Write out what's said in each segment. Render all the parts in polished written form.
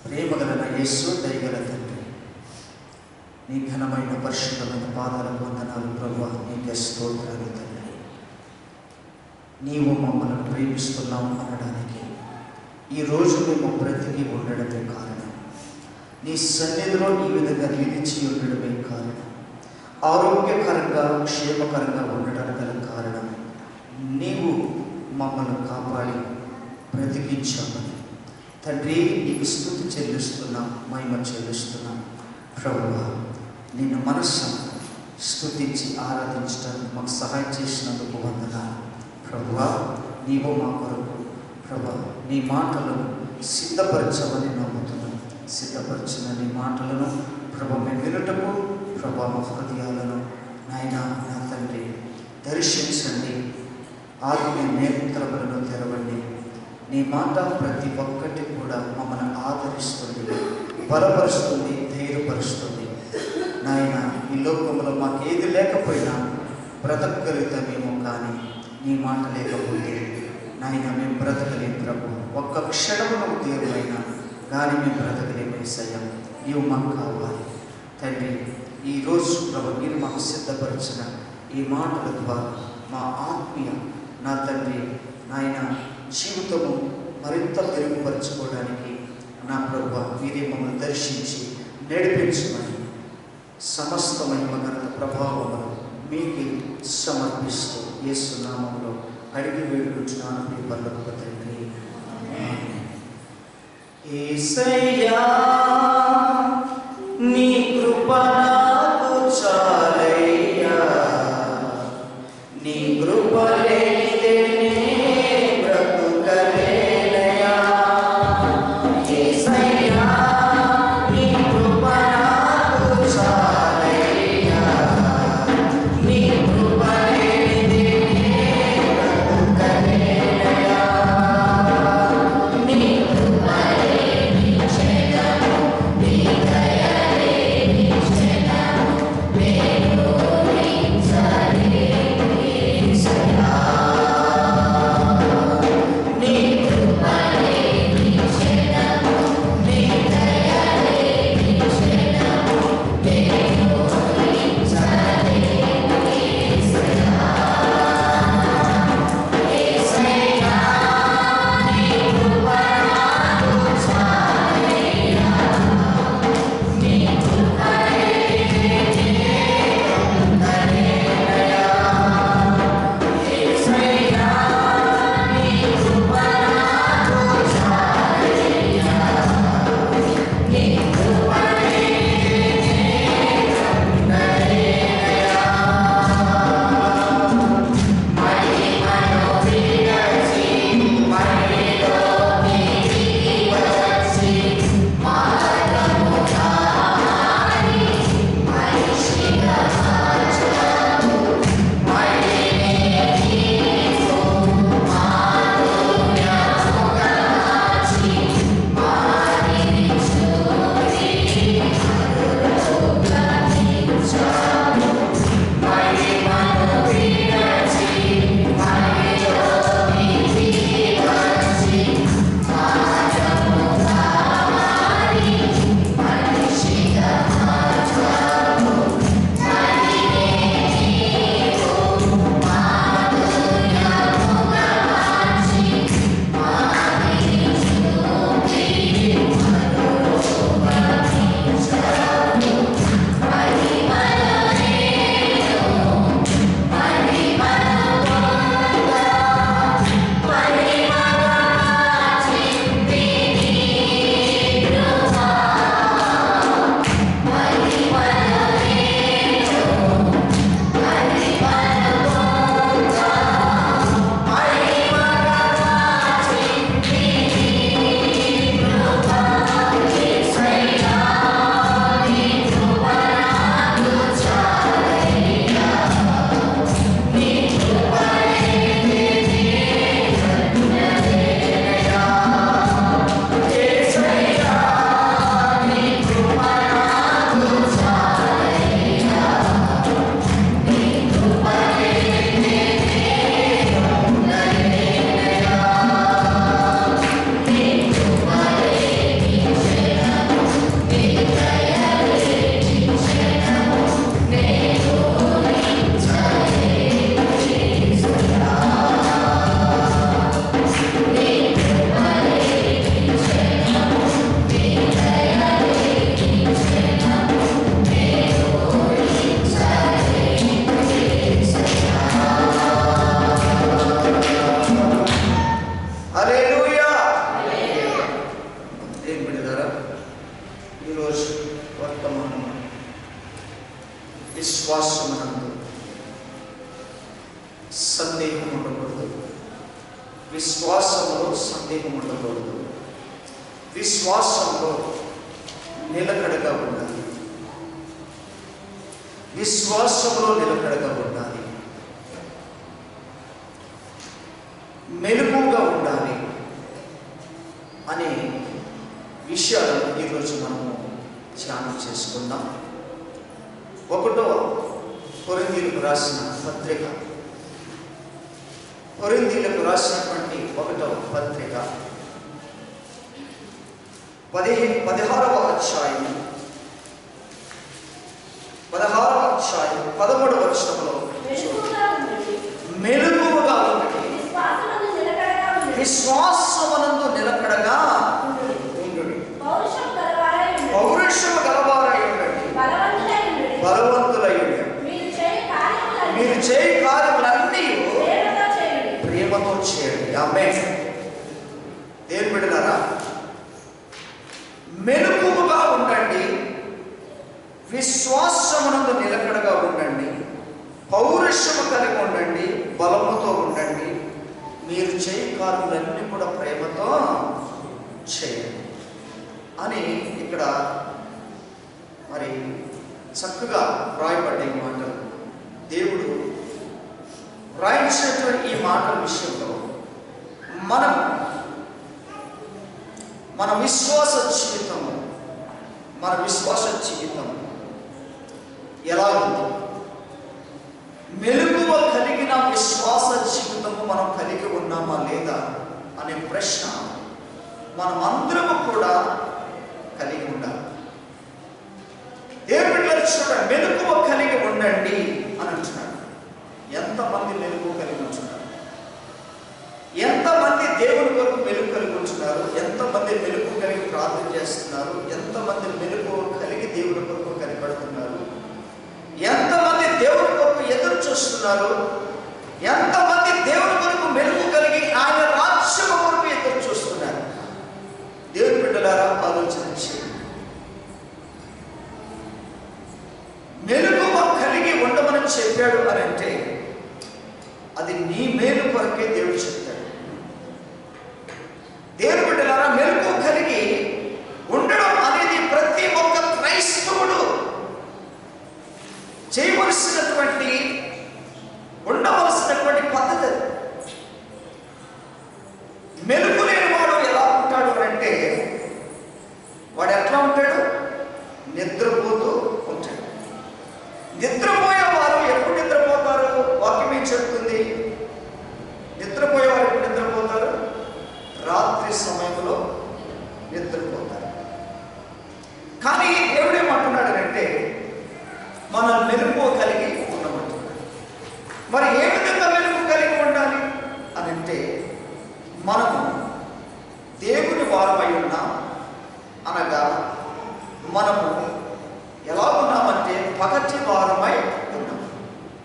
ప్రేమగలన యేసు, దయగల తండ్రి, నీ ఘనమైన పరిశుద్ధమైన పాదాలకు వందనాలు ప్రభువా. నీకే స్తోత్రాలు తండ్రి. నీవు మమ్మల్ని ప్రేమిస్తున్నావు అనడానికి ఈరోజు మేము బ్రతికి ఉండడమే కారణం, నీ సన్నిధిలో ఈ విధంగా నిలిచి ఉండడమే కారణం, ఆరోగ్యకరంగా క్షేమకరంగా ఉండడానికి గల కారణం నీవు మమ్మల్ని కాపాడి బ్రతికించామని తండ్రి నీకు స్తుతి చెల్లిస్తున్నాం, మహిమ చెల్లిస్తున్నాం ప్రభువా. నిన్ను మనస్సు స్తుతించి ఆరాధించడానికి మాకు సహాయం చేసినందుకు వందనాలు ప్రభువా. నీవు మా కొరకు ప్రభా నీ మాటలను సిద్ధపరచమని నమ్ముతున్నాం. సిద్ధపరిచిన నీ మాటలను ప్రభు మేము వినుటకు ప్రభా మా హృదయాలను నాయన నా తండ్రి దర్శించండి, ఆత్మీయ నేత్రములను తెరవండి. నీ మాట ప్రతి ఒక్కటి కూడా మమ్మల్ని ఆదరిస్తుంది, బలపరుస్తుంది, ధైర్యపరుస్తుంది. నాయన ఈ లోకంలో మాకు ఏది లేకపోయినా బ్రతకగలుగుతామేమో, కానీ నీ మాట లేకపోతే నాయన మేము బ్రతకలేం ప్రభు. ఒక్క క్షణము దేవుడైనా కానీ మేము బ్రతకలేము యేసయ్యా. నీవు మాకు కావాలి తండ్రి. ఈరోజు ప్రభు మీరు మాకు సిద్ధపరిచిన ఈ మాటల ద్వారా మా ఆత్మీయ నా తండ్రి నాయన జీవితము మరింత మెరుగుపరచుకోవడానికి నా ప్రభు మీరే మమ్మల్ని దర్శించి నడిపించమని సమస్త మహిమ ఘనత ప్రభావమును మీకు సమర్పిస్తూ యేసు నామములో అడిగి వేడుకుంటున్నాను మీ పరలోక తండ్రి. యేసయ్యా నీ కృప నాకు చాలయ్యా, నీ కృప లేనిదే బ్రతుకలేనయ్యా. యేసయ్యా నీ కృప నాకు చాలయ్యా, నీ కృప లేనిదే బ్రతుకలేనయ్యా. నీ కృప లేని జగము విశ్వాసమునందు సందేహం ఉండకూడదు. విశ్వాసంలో సందేహం ఉండకూడదు. విశ్వాసంలో నిలకడగా ఉండాలి. విశ్వాసంలో నిలకడగా ఉండాలి. మెలకువగా ఉండాలి అనే విషయాలను ఈరోజు మనము ధ్యానం చేసుకుందాం. 1 కొరింథీయులకు రాసిన పత్రిక, కొరింథీయులకు రాసినటువంటి 1వ పత్రిక 16వ అధ్యాయం 13వ వచనంలో మెలకువగా ఉండండి, విశ్వాసమునందు నిలకడగా ఉండుడి, పౌరుషము గలవారై ఉండండి, బలవంతులై ఉండండి, మీరు చేయ కార్యములన్నీ ప్రేమతో చేయండి. ఆమేన్. దేవుని బిడ్డలారా, మెలకువగా ఉండండి, విశ్వాసమునందు నిలకడగా ఉండండి, పౌరుషము కలిగి ఉండండి, బలముతో ఉండండి, మీరు చేయ కార్యములన్నీ కూడా ప్రేమతో చేయండి అని ఇక్కడ మరి చక్కగా రాయబడ్డ ఈ మాటలు, దేవుడు రాయించినటువంటి ఈ మాటల విషయంలో మన విశ్వాస జీవితం ఎలా ఉంది? మెలకువ కలిగిన విశ్వాస జీవితము మనం కలిగి ఉన్నామా లేదా అనే ప్రశ్న మనమందరము కూడా కలిగి ఉండాలి. దేవుడి చూడండి, మెలకువ కలిగి ఉండండి అని అంటున్నాడు. ఎంతమంది మెలకువ కలిగి ఉంటున్నారు? ఎంతమంది దేవుని కొరకు మెలుగు కలిగి ఉంటున్నారు? ఎంతమంది మెలుగు కలిగి ప్రార్థన చేస్తున్నారు? ఎంతమంది మెలుగు కలిగి దేవుని కొరకు కనిపెడుతున్నారు? ఎంతమంది దేవుని కొరకు ఎదురు చూస్తున్నారు? ఎంతమంది దేవుని కొరకు మెలుగు కలిగి ఆయన రాజ్యం కొరకు ఎదురు చూస్తున్నారు? దేవుని బిడ్డలారా, ఆలోచన చేయండి. మెలుగు కలిగి ఉండమని చెప్పాడు అని అంటే అది నీ మేలు కొరకే దేవుడు చెప్తాడు. దేవుని బిడ్డలారా, మెలుగు కలిగి ఉండడం అనేది ప్రతి ఒక్క క్రైస్తవుడు చేయవలసినటువంటి ఉండవలసినటువంటి పద్ధతి. మెలుగు లేని వాడు ఎలా ఉంటాడు అంటే వాడు ఎట్లా ఉంటాడు? నిద్రపోతూ ఉంటాడు. నిద్రపోయే వారు ఎప్పుడు నిద్రపోతారు? వాక్యం ఏం చెప్తుంది? నిద్రపోయేవారు ఎప్పుడు నిద్రపోతారు? రాత్రి సమయంలో నిద్రపోతారు. కానీ దేవుడు ఏమంటున్నాడు? మనం మెలుగు కలిగి ఉండమంటున్నాడు. మరి ఏ విధంగా మెలుగు కలిగి ఉండాలి అని అంటే మనము దేవుని వారమై ఉన్నాం అనగా మనము ఎలా ఉన్నామంటే పగటి వారమై ఉన్నాం.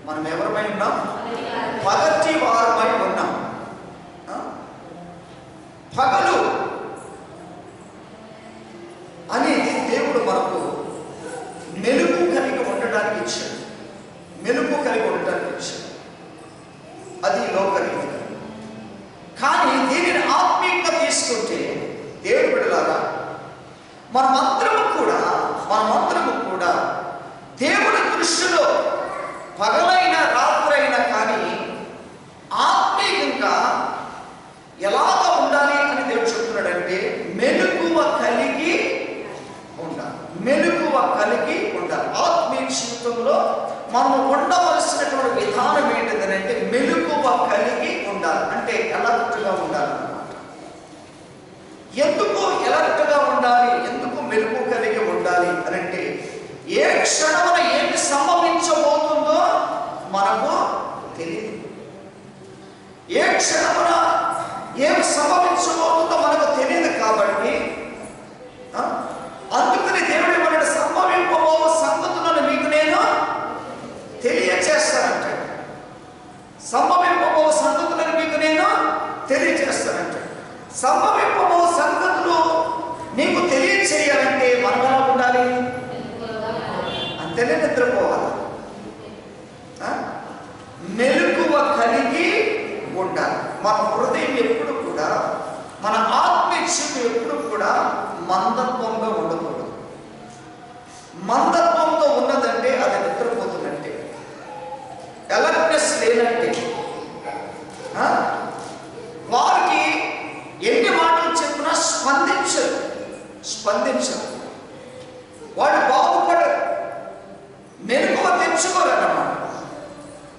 మనం ఎవరమై ఉన్నాం? పగటి వారమై ఉన్నాం. పగలు అనేది దేవుడు మనకు మెలుగు కలిగి ఉండడానికి ఇచ్చాడు. మెలుగు కలిగి ఉండడానికి ఇచ్చాడు. అది లోకరీతిగా. కానీ దీనిని ఆత్మీయంగా తీసుకుంటే దేవుడి బిడ్డలారా, మనమందరము కూడా దేవుడి దృష్టిలో పగలైన రాత్రైనా కానీ ఆత్మీయంగా ఎలాగ ఉండాలి అని దేవుడు చెప్తున్నాడంటే మెలకువ కలిగి ఉండాలి. మెలకువ కలిగి ఉండాలి. ఆత్మీయ జీవితంలో మనం ఉండవలసినటువంటి విధానం ఏంటిదనంటే మెలకువ కలిగి ఉండాలి. అంటే ఎలర్ట్గా ఉండాలన్నమాట. ఎందుకు ఎలర్ట్గా ఉండాలి? ఎందుకు మెలకువ కలిగి ఉండాలి అని అంటే ఏ క్షణమున ఏమి సంభవించబోతుందో మనకు తెలియదు. ఏ క్షణమున ఏమి సంభవించబోతుందో మనకు తెలియదు. కాబట్టి అందుకని దేవుడు మన సంభవింపబో సంగతులను మీకు నేను తెలియచేస్తానంట. సంభవింపబో సంగతులను మీకు నేను తెలియచేస్తానంట. సంభవింపబో సంగతులు నీకు తెలియచేయాలంటే మనం ఎలా ఉండాలి? అంతేనే నిద్రపోవాలి. విషయం ఎప్పుడు కూడా మందత్వంగా ఉండకూడదు. మందత్వంతో ఉన్నదంటే అది నిద్రపోతున్నట్టే, అలర్ట్నెస్ లేనట్టే. వారికి ఎన్ని మాటలు చెప్పినా స్పందించరు. వాడు బాగుపడరు, మెరుగువ తెచ్చుకోరన్నమాట.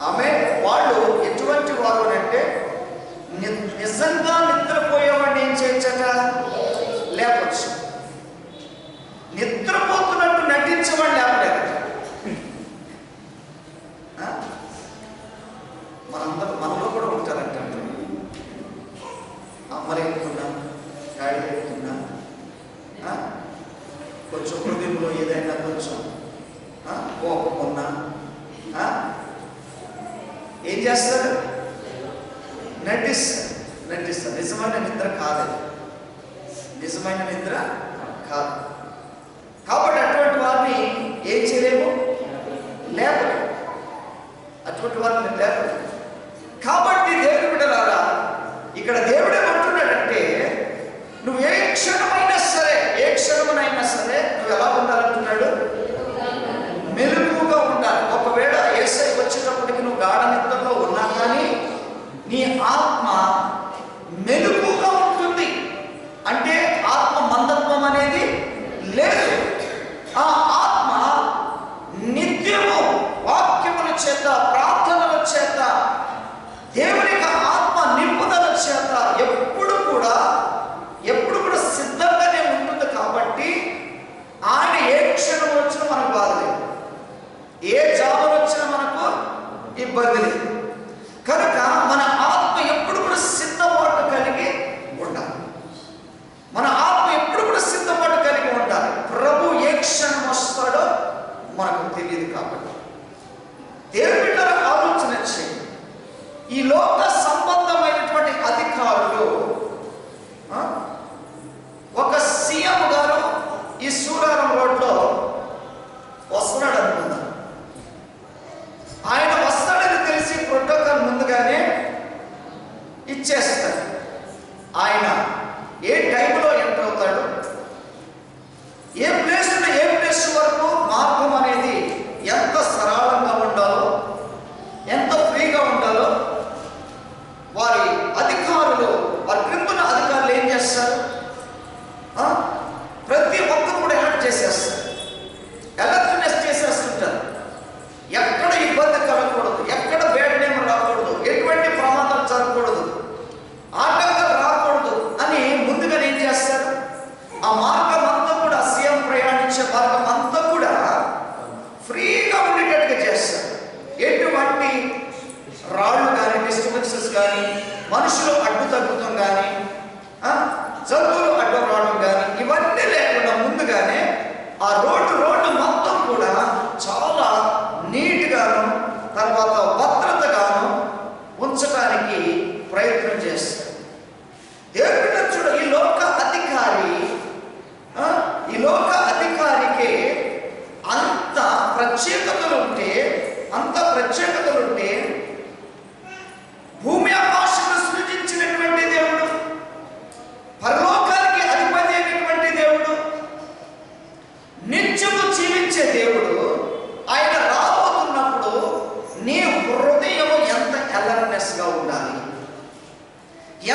ఆమె వాళ్ళు ఎటువంటి వారు అంటే నిజంగా నిద్రపోయేవాడిని ఏం చేయొచ్చట, లేపచ్చు. నిద్రపోతున్నట్టు నటించేవాడు లేపలేరు. మనలో కూడా ఉంటారంట, అమ్మలు ఎక్కుతున్నా, గాడి ఎక్కుతున్నా, కొంచెం హృదయంలో ఏదైనా కొంచెం కోపం ఉన్నా ఏం చేస్తారు, నటిస్తారు. నిజమైన నిద్ర కాదు, నిజమైన నిద్ర కాదు. కాబట్టి అటువంటి వారిని ఏం చేయలేము, లేపలేము. అటువంటి వారిని లేపలేము. కాబట్టి దేవుని బిడ్డలారా, ఇక్కడ దేవుడు ఏమంటున్నాడంటే, నువ్వు ఏ క్షణమైనా సరే నువ్వు ఎలా ఉండాలంటున్నాడు, మెలకువగా ఉండాలి. ఒకవేళ యేసయ్య వచ్చేటప్పటికి నువ్వు గాఢ నిద్రలో ఉన్నా కానీ నీ ఆత్మ మెలకువగా ఉంటుంది. అంటే ఆత్మ మందత్వం అనేది లేదు. ఆ ఆత్మ నిత్యము వాక్యముల చేత, ప్రార్థనల చేత, దేవుని ఆత్మ నింపుదల చేత ఎప్పుడు కూడా సిద్ధంగానే ఉంటుంది. కాబట్టి ఆయన ఏ క్షణం వచ్చినా మనకు బాధ లేదు, ఏ జాబులు వచ్చినా మనకు ఇబ్బంది లేదు. కనుక మన ఆత్మ ఎప్పుడు కూడా సిద్ధపాటు కలిగి ఉండాలి. మన ఆత్మ ఎప్పుడు కూడా సిద్ధపాటు కలిగి ఉండాలి. ప్రభు ఏ క్షణం వస్తాడో మనకు తెలియదు. కాబట్టి దేవుని ఆలోచన చేయండి. ఈ లోక సంబంధమైనటువంటి అధికారులు, ఒక సీఎం గారు ఈ సూరారం రోడ్లో వస్తున్నాడు అనుకుందాం. ఆయన వస్తాడని తెలిసి ప్రోటోకాల్ ముందుగానే ఇచ్చేస్తాడు. ఆయన ఏ టైంలో ఎంటర్ అవుతాడు, ఏ ప్లేస్ నుండి ఏ ప్లేస్ వరకు మార్గం అనేది ఎంత సరళంగా ఉండాలో, ఎంత ఫ్రీగా ఉండాలో వారి అధికారులు, వారి క్రిందున్న అధికారులు ఏం చేస్తారు, ప్రతి ఒక్కరు కూడా అలర్ట్ చేసేస్తారు, అలర్ట్నెస్ చేసేస్తుంటారు. ఎక్కడ ఇబ్బంది కలగకూడదు, ఎక్కడ బ్యాడ్ నేమ్ రాకూడదు, ఎటువంటి ప్రమాదాలు జరగకూడదు, ఆటంకాలు రాకూడదు అని ముందుగా ఏం చేస్తారు, ఆ మార్గం అంతా కూడా, సీఎం ప్రయాణించే మార్గం అంతా కూడా ఫ్రీగా ఉండేటట్టుగా చేస్తారు. ఎటువంటి రాళ్ళు కానీ, డిస్టర్బెన్సెస్ కానీ, మనుషులు అడ్డు తగ్గుతాం కానీ, జంతువులు అడ్డు రావడం కానీ ఇవన్నీ లేకుండా ముందుగానే ఆ రోడ్డు మొత్తం కూడా చాలా నీట్గాను, తర్వాత భద్రతగాను ఉంచడానికి ప్రయత్నం చేస్తారు. దేవుడు చూడ, ఈ లోక అధికారికి అంత ప్రత్యేకతలుంటే భూమి ఆకాశం సృజించినటువంటి దేవుడు, పరలోకానికి అధిపతి అయినటువంటి దేవుడు, నిత్యము జీవించే దేవుడు, ఆయన రాబోతున్నప్పుడు నీ హృదయము ఎంత అలర్ట్నెస్గా ఉండాలి,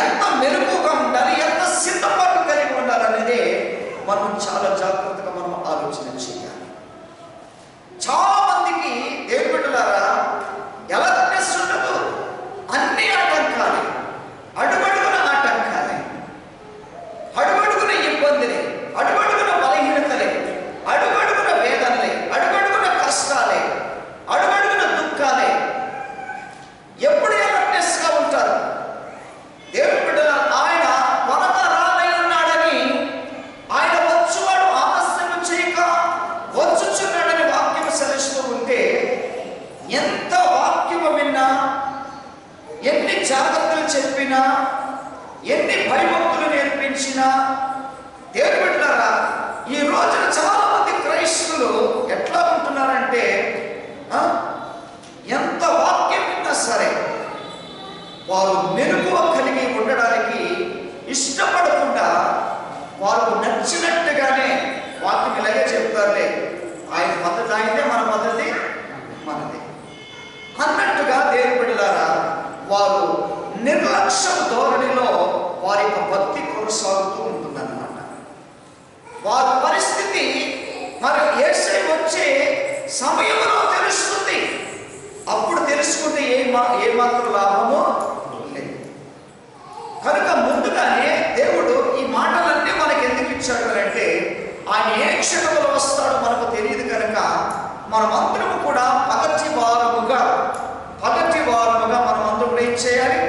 ఎంత మెరుగుగా ఉండాలి, ఎంత సిద్ధపాటు కలిగి ఉండాలనేదే మనం చాలా జాగ్రత్తగా మనం ఆలోచన చేయాలి. చాలా మందికి దేవుని బిడ్డలారా అలర్ట్నెస్ ఉండదు. అన్ని ఆటంకాలే, అడుగడుగున ఆటంకాలే, అడుగడుగున ఇబ్బందులే, అడుగడుగున బలహీనతలే, అడుగడుగున వేదనలే, అడుగడుగున కష్టాలే, అడుగడుగున దుఃఖాలే. ఎప్పుడు అలర్ట్నెస్గా ఉంటారు దేవుని బిడ్డల? ఆయన త్వరగా రానై ఉన్నాడని, ఆయన వచ్చువాడు ఆలస్యం చేయక వచ్చుచున్నాడని వాక్యం సెలవిస్తూ ఉంటే, ఎంత వాక్యము విన్నా, ఎన్ని జాగ్రత్తలు చెప్పినా, ఎన్ని భయభక్తులు నేర్పించినా, దేవుని బిడ్డలారా ఈ రోజున చాలా మంది క్రైస్తవులు ఎట్లా ఉంటున్నారంటే, ఎంత వాక్యం విన్నా సరే వారు మెరుగువ కలిగి ఉండడానికి ఇష్టపడకుండా వారికి నచ్చినట్టుగానే వాక్యం ఇలాగే చెప్తారులే, ఆయన పద్ధతి ఆయనే, మన పద్ధతి మనది అన్నట్టుగా దేవుని బిడ్డలారా వారు నిర్లక్ష్య ధోరణిలో వారి యొక్క భక్తి కొనసాగుతూ ఉంటుందన్నమాట. వారి పరిస్థితి మరి యేసయ్య వచ్చే సమయంలో తెలుస్తుంది. అప్పుడు తెలుసుకుంటే ఏమాత్రం లాభమో లేదు. కనుక ముందుగానే దేవుడు ఈ మాటలన్నీ మనకి ఎందుకు ఇచ్చాడు అంటే ఆయన ఏ క్షణంలో వస్తాడో మనకు తెలియదు. కనుక మనమందరము కూడా పగటి వారముగా మనమందరం ఏం చేయాలి?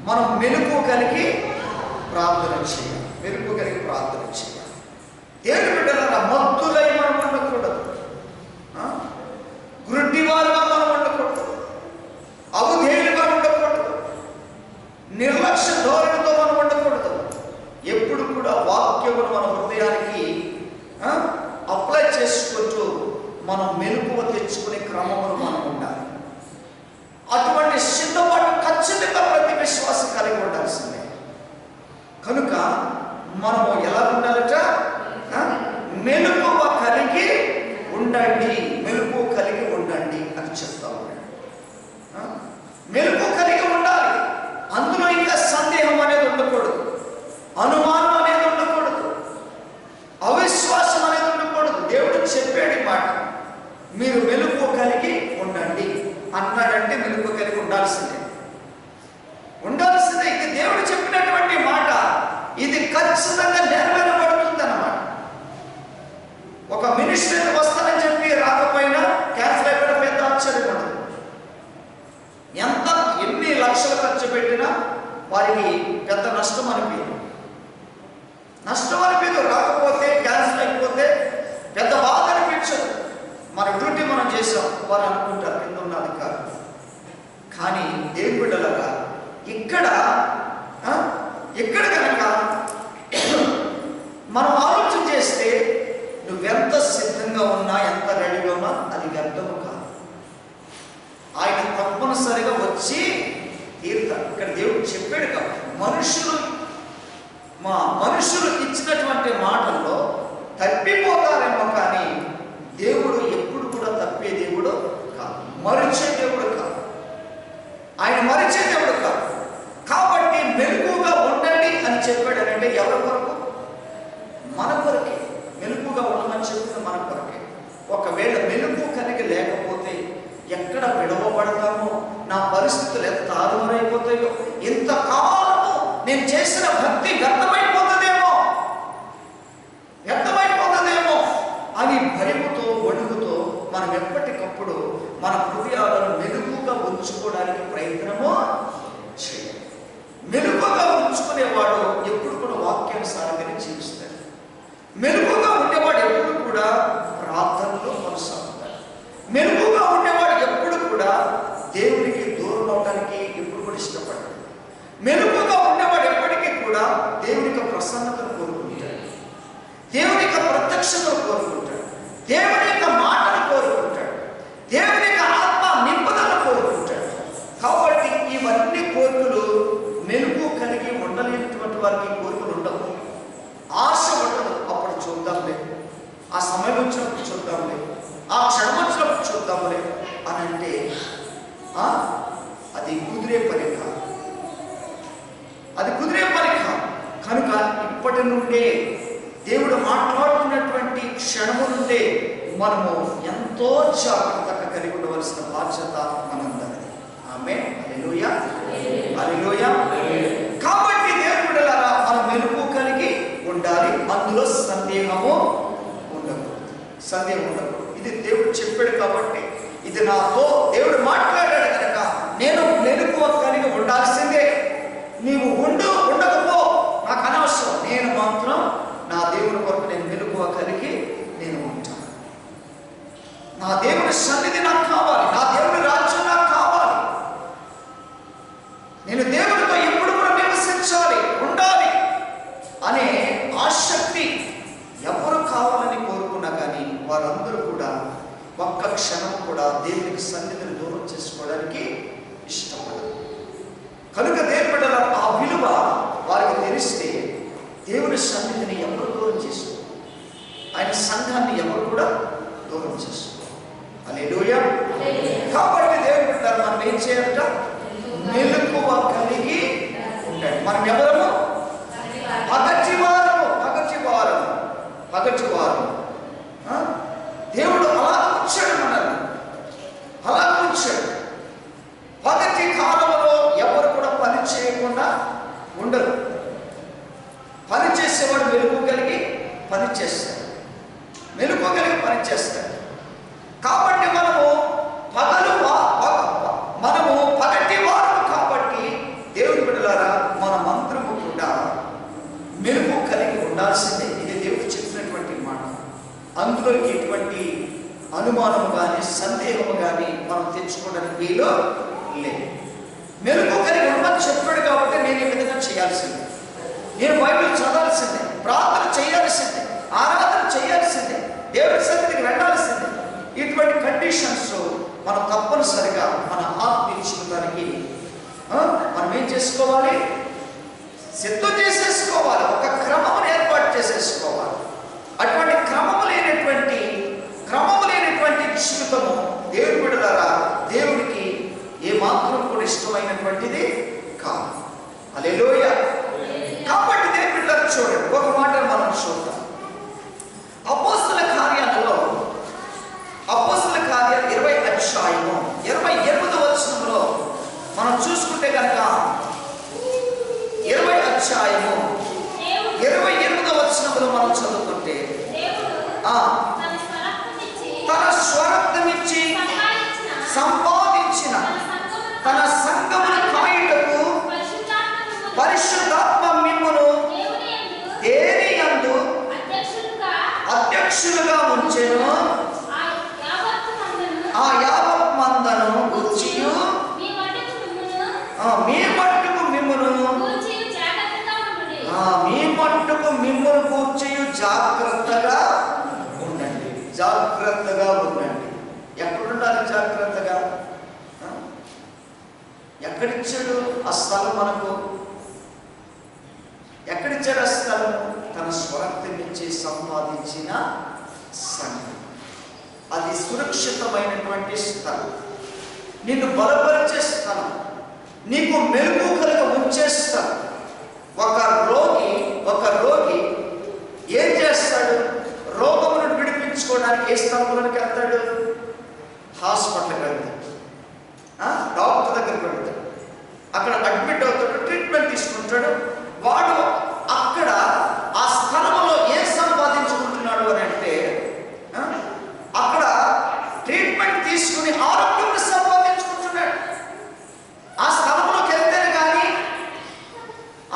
మనం మెలుకు కలిగి ప్రార్థన చేయాలి. దేవుని బిడ్డలారా మత్తులై మనం ఉండకూడదు, గుడ్డివారుగా మనం ఉండకూడదు, అవధేయులుగా ఉండకూడదు, నిర్లక్ష్య ధోరణితో మనం ఉండకూడదు. ఎప్పుడు కూడా వాక్యమును మన హృదయానికి అప్లై చేసుకుంటూ మనం మెలకువ తెచ్చుకునే క్రమమును మనం ఉండాలి. అటువంటి సిద్ధపాటు ఖచ్చితంగా ప్రతి విశ్వాసం కలిగి ఉండాల్సిందే. కనుక మనము ఎలా ఉండాలట? మెలకువ కలిగి ఉండండి అని చెప్తా ఉన్నాడు. మెలకువ కలిగి ఉండాలి. అందులో ఇంకా సందేహం అనేది ఉండకూడదు, అనుమానం అనేది ఉండకూడదు, అవిశ్వాసం అనేది ఉండకూడదు. దేవుడు చెప్పాడు మాట, మీరు మెలకువ కలిగి ఉండండి అన్నాడంటే మెలకువ కలిగి ఉండాల్సిందే. ఇది దేవుడు చెప్పినటువంటి మాట, ఇది ఖచ్చితంగా నెరవేరబడుతుంది అన్నమాట. ఒక మినిస్ట్రీకి వస్తానని చెప్పి రాకపోయినా క్యాన్సిల్ అయిపోయిన పెద్ద ఆశ్చర్యం ఉండదు. ఎన్ని లక్షలు ఖర్చు పెట్టినా వారికి పెద్ద నష్టం అనిపించదు. రాకపోతే క్యాన్సిల్ అయిపోతే పెద్ద బాధ అనిపించదు. మన డ్యూటీ మనం చేసాం వారు అనుకుంటారు కింద ఉన్న అధికారులు. కానీ దేవుని బిడ్డలారా ఇక్కడ కనుక మనం ఆలోచన చేస్తే నువ్వెంత సిద్ధంగా ఉన్నా, ఎంత రెడీగా ఉన్నా అది వ్యర్థము కాదు. ఆయన తప్పనిసరిగా వచ్చి తీరుతాడు. ఇక్కడ దేవుడు చెప్పాడు కాబట్టి మనుషులు ఇచ్చినటువంటి మాటల్లో తప్పిపోతారేమో, కానీ దేవుడు ఎప్పుడు కూడా తప్పే దేవుడు కాదు, మరిచే దేవుడు కాదు. ఆయన మరిచే దేవుడు కాదు. కాబట్టి మెలకువగా ఉండండి అని చెప్పాడనంటే ఎవరి కొరకు? మన కొరకే. మెలకువగా ఉండమని చెప్పింది మన కొరకే. ఒకవేళ మెలకువ కలిగి లేకపోతే ఎక్కడ విడవబడతామో, నా పరిస్థితులు ఎంత తారుమారైపోతాయో, ఇంతకాలము నేను చేసిన భక్తి వ్యర్థమైపోతుందేమో అని భయముతో వణుకుతో మనం ఎప్పటికప్పుడు మన హృదయాలను మెలుగుగా ఉంచుకోవడానికి ప్రయత్నము చేయాలి. మెలుగుగా ఉంచుకునేవాడు ఎప్పుడు కూడా వాక్యానుసారంగానే జీవిస్తాడు. మెలుగుగా ఉండేవాడు ఎప్పుడు కూడా ప్రార్థనలో కొనసాగుతాడు. మెలుగుగా ఉండేవాడు ఎప్పుడు కూడా దేవునికి దూరం అవడానికి ఎప్పుడు కూడా ఇష్టపడ్డాడు. మెలుగుగా ఉండేవాడు ఎప్పటికీ కూడా దేవుని యొక్క ప్రసన్నతను కోరుకుంటాడు, దేవుని యొక్క ప్రత్యక్షతను కోరుకుంటాడు, దేవుని యొక్క మాటను కోరుకుంటాడు, దేవుని యొక్క ఆత్మ నింపుదలను కోరుకుంటాడు. కాబట్టి ఇవన్నీ కోరికలు మెలుగు కలిగి ఉండలేనటువంటి వారికి కోరికలు ఉండవు, ఆశ ఉండదు. అప్పుడు చూద్దాంలే, ఆ సమయం వచ్చినప్పుడు చూద్దాంలే, ఆ క్షణం వచ్చినప్పుడు చూద్దాంలే అని అంటే అది కుదిరే పని కాదు. కనుక ఇప్పటి నుండే దేవుడు మాట్లాడుతున్నటువంటి క్షణము నుండే మనము ఎంతో జాగ్రత్తగా కలిగి ఉండవలసిన బాధ్యత మనందరిది. ఆమేన్. హల్లెలూయా. కాబట్టి దేవుని బిడ్డలారా మనం మెలుగు కలిగి ఉండాలి. అందులో సందేహము ఉండకూడదు. ఇది దేవుడు చెప్పాడు కాబట్టి, ఇది నాతో దేవుడు మాట్లాడాడు కనుక నేను మెలుగు కలిగి ఉండాల్సిందే. నీవు ఉండకపో నాకు అనవసరం. నేను మాత్రం నా దేవుని కొరకు నేను మెలుగు కలిగి నేను ఉంటాను. నా దేవుని సన్నిధి నాకు కావాలి, నా దేవుని రాజ్యం నాకు కావాలి. నేను దేవునితో ఎప్పుడు కూడా నివసించాలి, ఉండాలి అనే ఆసక్తి ఎవరు కావాలని కోరుకున్నా కానీ వారందరూ కూడా ఒక్క క్షణం కూడా దేవునికి సన్నిధిని దూరం చేసుకోవడానికి ఇష్టపడరు. కనుక దేవుని బిడ్డల ఆ విలువ వారికి పోలిస్తే దేవుని సన్నిధిని ఎవరు దూరం చేసుకో, ఆయన సంఘాన్ని ఎవరు కూడా దూరం చేసుకో. హల్లెలూయా. కాబట్టి దేవుడు అంటారు మనం ఏం చేయాలట? మెలకువ కలిగి ఉండండి. మనం ఎవరము? పగటివారము. దేవుడు అలా ఉంచాడు, మనల్ని అలా ఉంచాడు. పగటి కాలంలో ఎవరు కూడా పని చేయకుండా ఉండరు. పని చేసేవాడు మెలకువ కలిగి పని చేస్తాడు, మెలకువ కలిగి పని చేస్తాడు. కాబట్టి మనము పగటి వారు కాబట్టి దేవుని బిడ్డలారా మనమందరము కూడా మెలకువ కలిగి ఉండాల్సిందే. ఇది దేవుడు చెప్పినటువంటి మాట. అందులో ఎటువంటి అనుమానము కానీ సందేహము కానీ మనం తెచ్చుకోవడానికి వీలు లేదు. మెలకువ కలిగి ఉండమని చెప్పాడు కాబట్టి నేను ఈ విధంగా చేయాల్సిందే, నేను బైబిల్ చదవాల్సిందే, ప్రార్థన చేయాల్సిందే, ఆరాధన చేయాల్సిందే, దేవుడి సన్నిధికి వెళ్ళాల్సిందే. ఇటువంటి కండిషన్స్ మనం తప్పనిసరిగా మన ఆత్మీయ జీవితానికి మనం ఏం చేసుకోవాలి? సిద్ధం చేసేసుకోవాలి, ఒక క్రమమును ఏర్పాటు చేసేసుకోవాలి. అటువంటి క్రమము లేనటువంటి జీవితము దేవుని బిడ్డలారా దేవుడికి ఏమాత్రం కూడా ఇష్టమైనటువంటిది కాదు. హల్లెలూయా. కాబట్టి దేవుని బిడ్డలారా చూడండి, ఒక మాట మనం చూద్దాం. అపోస్తల కార్యాలలో 20వ అధ్యాయము 28వ వచనంలో మనం చూసుకుంటే కనుక 20వ అధ్యాయము 28వ వచనంలో మనం చదువుకుంటే తన స్వరక్తమిచ్చి సంపాదించిన తన సంఘమును కాయుటకు పరిశుద్ధాత్మ మిమ్మును దేని యందు అధ్యక్షులుగా ఉంచెను. ఆ యావత్ మందను గూర్చియు మీ మట్టుకు మిమ్మును గూర్చియు జాగ్రత్తగా ఉండండి. జాగ్రత్తగా ఉండండి. ఎక్కడుండాలి జాగ్రత్తగా? ఎక్కడిచ్చాడు ఆ స్థలం? మనకు ఎక్కడిచ్చాడు ఆ స్థలం? తన స్వరక్తమిచ్చి సంపాదించిన సంఘం. అది సురక్షితమైనటువంటి స్థలం, నిన్ను బలపరిచే స్థలం, నీకు మెలకువ కలిగి ఉంచే స్థలం. ఒక రోగి ఏం చేస్తాడు? రోగమును విడిపించుకోవడానికి ఏ స్థలంలోనికి వెళ్తాడు? హాస్పిటల్కి వెళ్తాడు, డాక్టర్ దగ్గరికి వెళ్తాడు, అక్కడ అడ్మిట్ అవుతాడు, ట్రీట్మెంట్ తీసుకుంటాడు. వాడు అక్కడ ఆ స్థలంలో ఏం సంపాదించుకుంటున్నాడు అని అంటే అక్కడ ట్రీట్మెంట్ తీసుకుని ఆరోగ్యం సంపాదించుకుంటున్నాడు. ఆ స్థలంలోకి వెళ్తేనే కానీ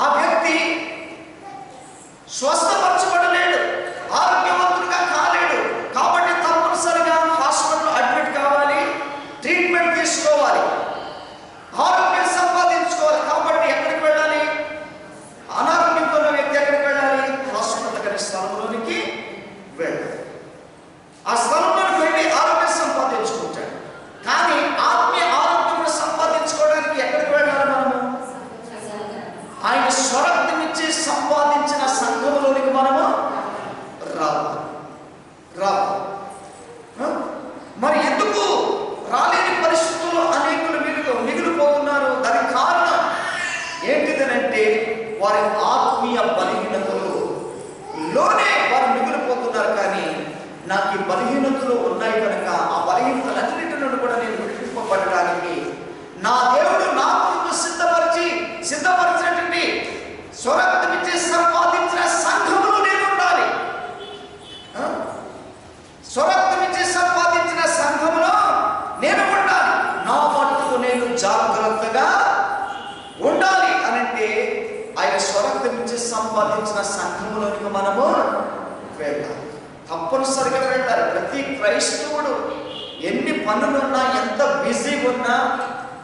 ఆ వ్యక్తి స్వస్థపరచబడలేడు, ఆరోగ్యవంతుడిగా కాలేడు. కాబట్టి తప్పనిసరిగా హాస్పిటల్లో అడ్మిట్ కావాలి, ట్రీట్మెంట్ తీసుకోవాలి, ఆరోగ్యం సంపాదించుకోవాలి. కాబట్టి ఎక్కడికి వెళ్ళాలి? అనారోగ్యంతో ఉన్న వ్యక్తి ఎక్కడికి వెళ్ళాలి? హాస్పిటల్ అనే స్థలంలోనికి వెళ్ళాలి. ఆ స్థలంలోకి వెళ్ళి ఆరోగ్యం సంపాదించుకుంటాడు. కానీ ఆత్మీయ ఆరోగ్యం సంపాదించుకోవడానికి ఎక్కడికి వెళ్ళాలి? మనము ఆయన స్వరక్తమిచ్చి సంపాదించిన సంఘములోనికి మనము రావాలి. మరి ఎందుకు రాలేని పరిస్థితుల్లో అనేకులు మిగిలిపోతున్నారు? దానికి కారణం ఏంటిదనంటే వారి ఆత్మీయ బలహీనతలోనే వారు మిగిలిపోతున్నారు. కానీ నాకు ఈ బలహీనతలు ఉన్నాయి కనుక ఆ బలహీనతలన్నిటి నుండి కూడా నేను విడిపింపబడడానికి నా దేవుడు నా కొరకు సిద్ధపరిచినటువంటి స్వరక్తమిచ్చి సంపాదించిన సంఘములో నేను ఉండాలి. స్వరక్తమిచ్చి సంపాదించిన సంఘములో నేను ఉండాలి. నా మట్టుకు నేను జాగ్రత్తగా ఉండాలి అనంటే ఆయన స్వరక్తమిచ్చి సంపాదించిన సంఘములోనికి మనము వెళ్ళాలి. తప్పనిసరిగా వెళ్ళాలి. ప్రతి క్రైస్తవుడు ఎన్ని పనులున్నా, ఎంత బిజీ ఉన్నా,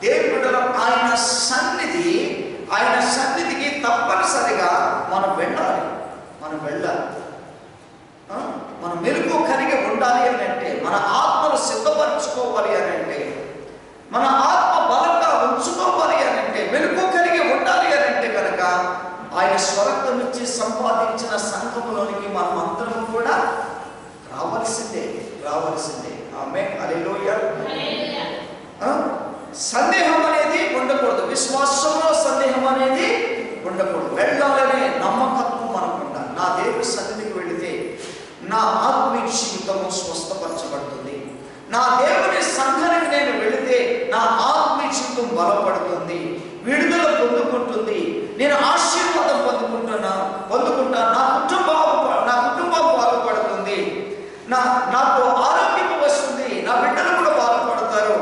దేవుడు ఆయన సన్నిధికి తప్పనిసరిగా మనం వెళ్ళాలి. మనం మెలకువ కలిగి ఉండాలి అని అంటే, మన ఆత్మను సిద్ధపరచుకోవాలి అని అంటే, మన ఆత్మ బలంగా ఉంచుకోవాలి అని అంటే, మెలకువ కలిగి ఉండాలి అని అంటే కనుక ఆయన స్వరక్తం ఇచ్చి సంపాదించిన సంఘములోనికి మనం అందరం కూడా రావాల్సిందే. ఆమేన్, హల్లెలూయా. సందేహం అనేది ఉండకూడదు, విశ్వాసంలో సందేహం అనేది ఉండకూడదు. వెళ్ళాలనే నమ్మకత్వం మనకు ఉండాలి. నా దేవుని సన్నిధికి వెళితే నా ఆత్మీయ జీవితము స్వస్థపరచబడుతుంది. నా దేవుని సంఘానికి నేను వెళితే నా ఆత్మీయ జీవితం బలపడుతుంది, విడుదల పొందుకుంటుంది, నేను ఆశీర్వాదం పొందుకుంటా. నా కుటుంబం బాగుపడుతుంది, నాకు ఆరోగ్యం వస్తుంది, నా బిడ్డలు కూడా బాగుపడతారు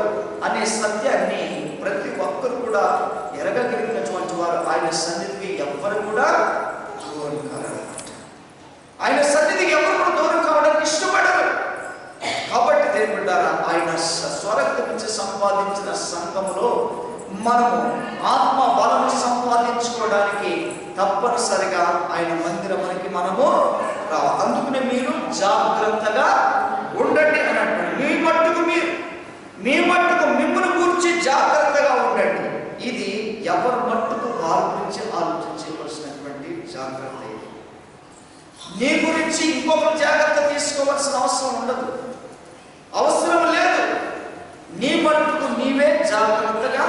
అనే సత్యాన్ని ప్రతి ఒక్కరు కూడా ఎరగగలిగినటువంటి వారు ఆయన సన్నిధికి ఎవ్వరు కూడా దూరం కారు. ఆయన సన్నిధికి ఎవరు కూడా దూరం కావడానికి ఇష్టపడరు. కాబట్టి దేవుని బిడ్డలారా, ఆయన స్వరక్తం ఇచ్చి సంపాదించిన సంఘములో మనము ఆత్మ బలము సంపాదించుకోవడానికి తప్పనిసరిగా ఆయన మందిరమునికి మనము రావాలి. అందుకనే మీరు జాగ్రత్తగా ఉండండి అని అంటాడు. మీ మట్టుకు మిమ్మల్ని గురించి జాగ్రత్తగా ఉండండి. ఇది ఎవరి మట్టుకు వారి గురించి ఆలోచించవలసినటువంటి జాగ్రత్త. నీ గురించి ఇంకొకరు జాగ్రత్త తీసుకోవాల్సిన అవసరం ఉండదు, అవసరం లేదు. నీ మట్టుకు నీవే జాగ్రత్తగా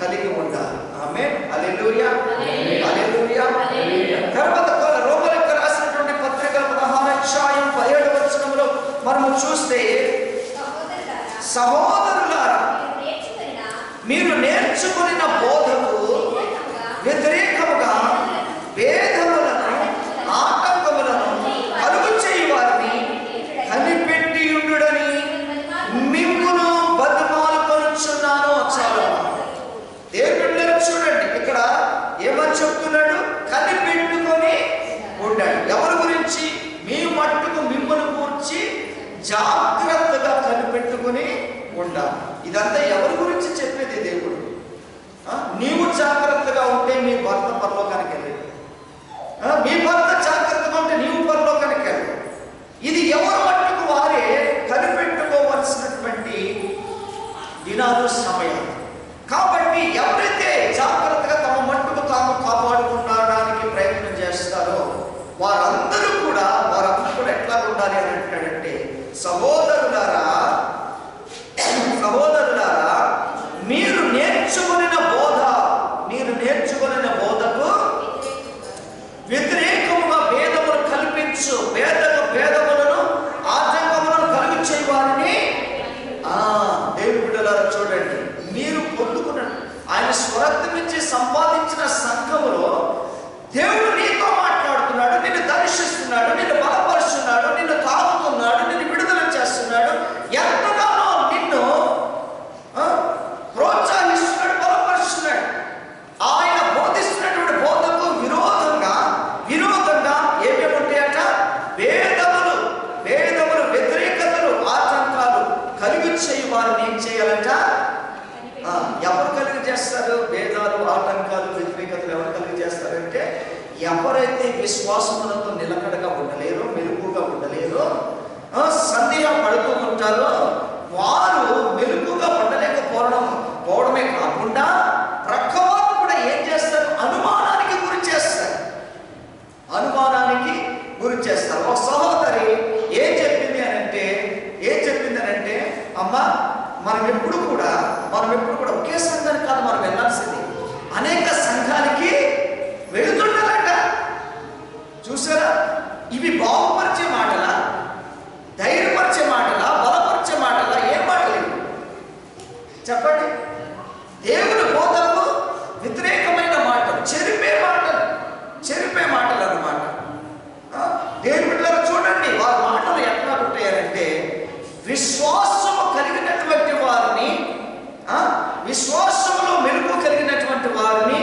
కలిగి ఉండాలి. ఆమేన్, హల్లెలూయా, హల్లెలూయా. తర్వాత రోమీయులకు రాసినటువంటి పత్రిక 16వ అధ్యాయం 17వ వచనంలో మనం చూస్తే, సహోదరులారా మీరు నేర్చుకున్న బోధకు వ్యతిరేకముగా భేదములను ఆటంకములను కలుగు చేయి వారిని కనిపెట్టి ఉండుడని మిమ్మును బతిమాలుకొనుచున్నాను. చాలా దేవుడు చూడండి, ఇక్కడ ఏమని చెప్తున్నాడు? కనిపెట్టుకొని ఉండండి. ఎవరి గురించి? మీ మట్టుకు మిమ్మల్ని గురించి జాగ్రత్తగా కనిపెట్టుకుని ఉండాలి. ఇదంతా ఎవరి గురించి చెప్పేది దేవుడు? నీవు జాగ్రత్తగా ఉంటే మీ భర్త పరలోకానికి వెళ్ళాడు, మీ భర్త జాగ్రత్తగా ఉంటే నీవు పరలోకానికి వెళ్ళాడు. ఇది ఎవరి మట్టుకు వారే కనిపెట్టుకోవలసినటువంటి దినాలు, సమయాలు. కాబట్టి ఎవరైతే జాగ్రత్తగా తమ మట్టుకు తాము కాపాడుకోవడానికి ప్రయత్నం చేస్తారో వారందరూ కూడా ఎట్లా ఉండాలి అని అంటాడంటే, సహోదరులారా మీరు నేర్చుకున్న బోధకు వ్యతిరేకముగా భేదములు కల్పించు, భేదములను ఆటంకములను కలుగు చేయి వారిని. దేవుని బిడ్డలారా చూడండి, మీరు పొందుకున్న ఆయన స్వరక్తం ఇచ్చి సంపాదించిన సంఘములో దేవుడు నీతో మాట్లాడుతున్నాడు, నిన్ను దర్శిస్తున్నాడు, నిన్ను బలపరుస్తున్నాడు, నిన్ను తాకుతున్నాడు, నిన్ను విడుదల చేస్తున్నాడు, ఎంతగానో నిన్ను ప్రోత్సహిస్తున్నాడు, బలపరుస్తున్నాడు. ఆయన బోధిస్తున్నటువంటి బోధకు విరోధంగా ఏమేమి ఉంటాయట? భేదములు, వ్యతిరేకతలు, ఆటంకాలు కలిగి చేయి వారిని ఏం చేయాలంట? ఎవరు కలిగి చేస్తారు? భేదాలు, ఆటంకాలు, వ్యతిరేకతలు ఎవరు కలిగి చేస్తారంటే, ఎవరైతే విశ్వాసములతో నిలకడగా ఉండలేరో, మెలుగుగా ఉండలేరో, సందేహం పడుతూ ఉంటారో వారు మెలుగుగా ఉండలేకపోవడమే కాకుండా ప్రక్కవారు కూడా ఏం చేస్తారు? అనుమానానికి గురి చేస్తారు. ఒక సహోదరి ఏం చెప్పింది అనంటే, అమ్మా మనం ఎప్పుడు కూడా ఒకే సంఘానికి కాదు మనం వెళ్ళాల్సింది, అనేక సంఘానికి వెళుతుండాలంట. చూసారా? ఇవి బాగుపరిచే మాటలా, ధైర్యపరిచే మాటలా, బలపరిచే మాటలా? ఏం మాటలు చెప్పండి? దేవుని బోధకు వ్యతిరేకమైన మాటలు, చెరిపే మాటలు అన్నమాట. దేవుని బిడ్డలారా చూడండి, వారి మాటలు ఎట్లా ఉంటాయంటే, విశ్వాసము కలిగినటువంటి వారిని, విశ్వాసములో మెలుగు కలిగినటువంటి వారిని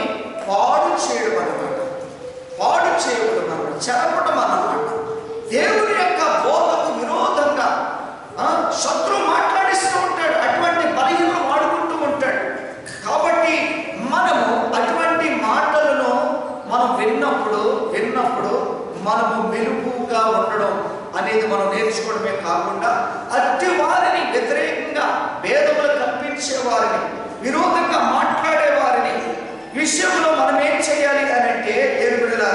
పాడు చేయడం అన్నమాట, చెరపడం అన్నమాట. దేవుని యొక్క బోధకు విరోధంగా శత్రువు మాట్లాడిస్తూ ఉంటాడు, అటువంటి బలహీనలు వాడుకుంటూ ఉంటాడు. కాబట్టి మనము అటువంటి మాటలను మనం విన్నప్పుడు మనము మెలుగుగా ఉండడం అనేది మనం నేర్చుకోవడమే కాకుండా, అట్టి వారిని వ్యతిరేకంగా భేదములు కల్పించే వారిని, విరోధంగా మాట్లాడే వారిని విషయంలో మనం ఏం చేయాలి అని అంటే, దేవుని బిడ్డలారా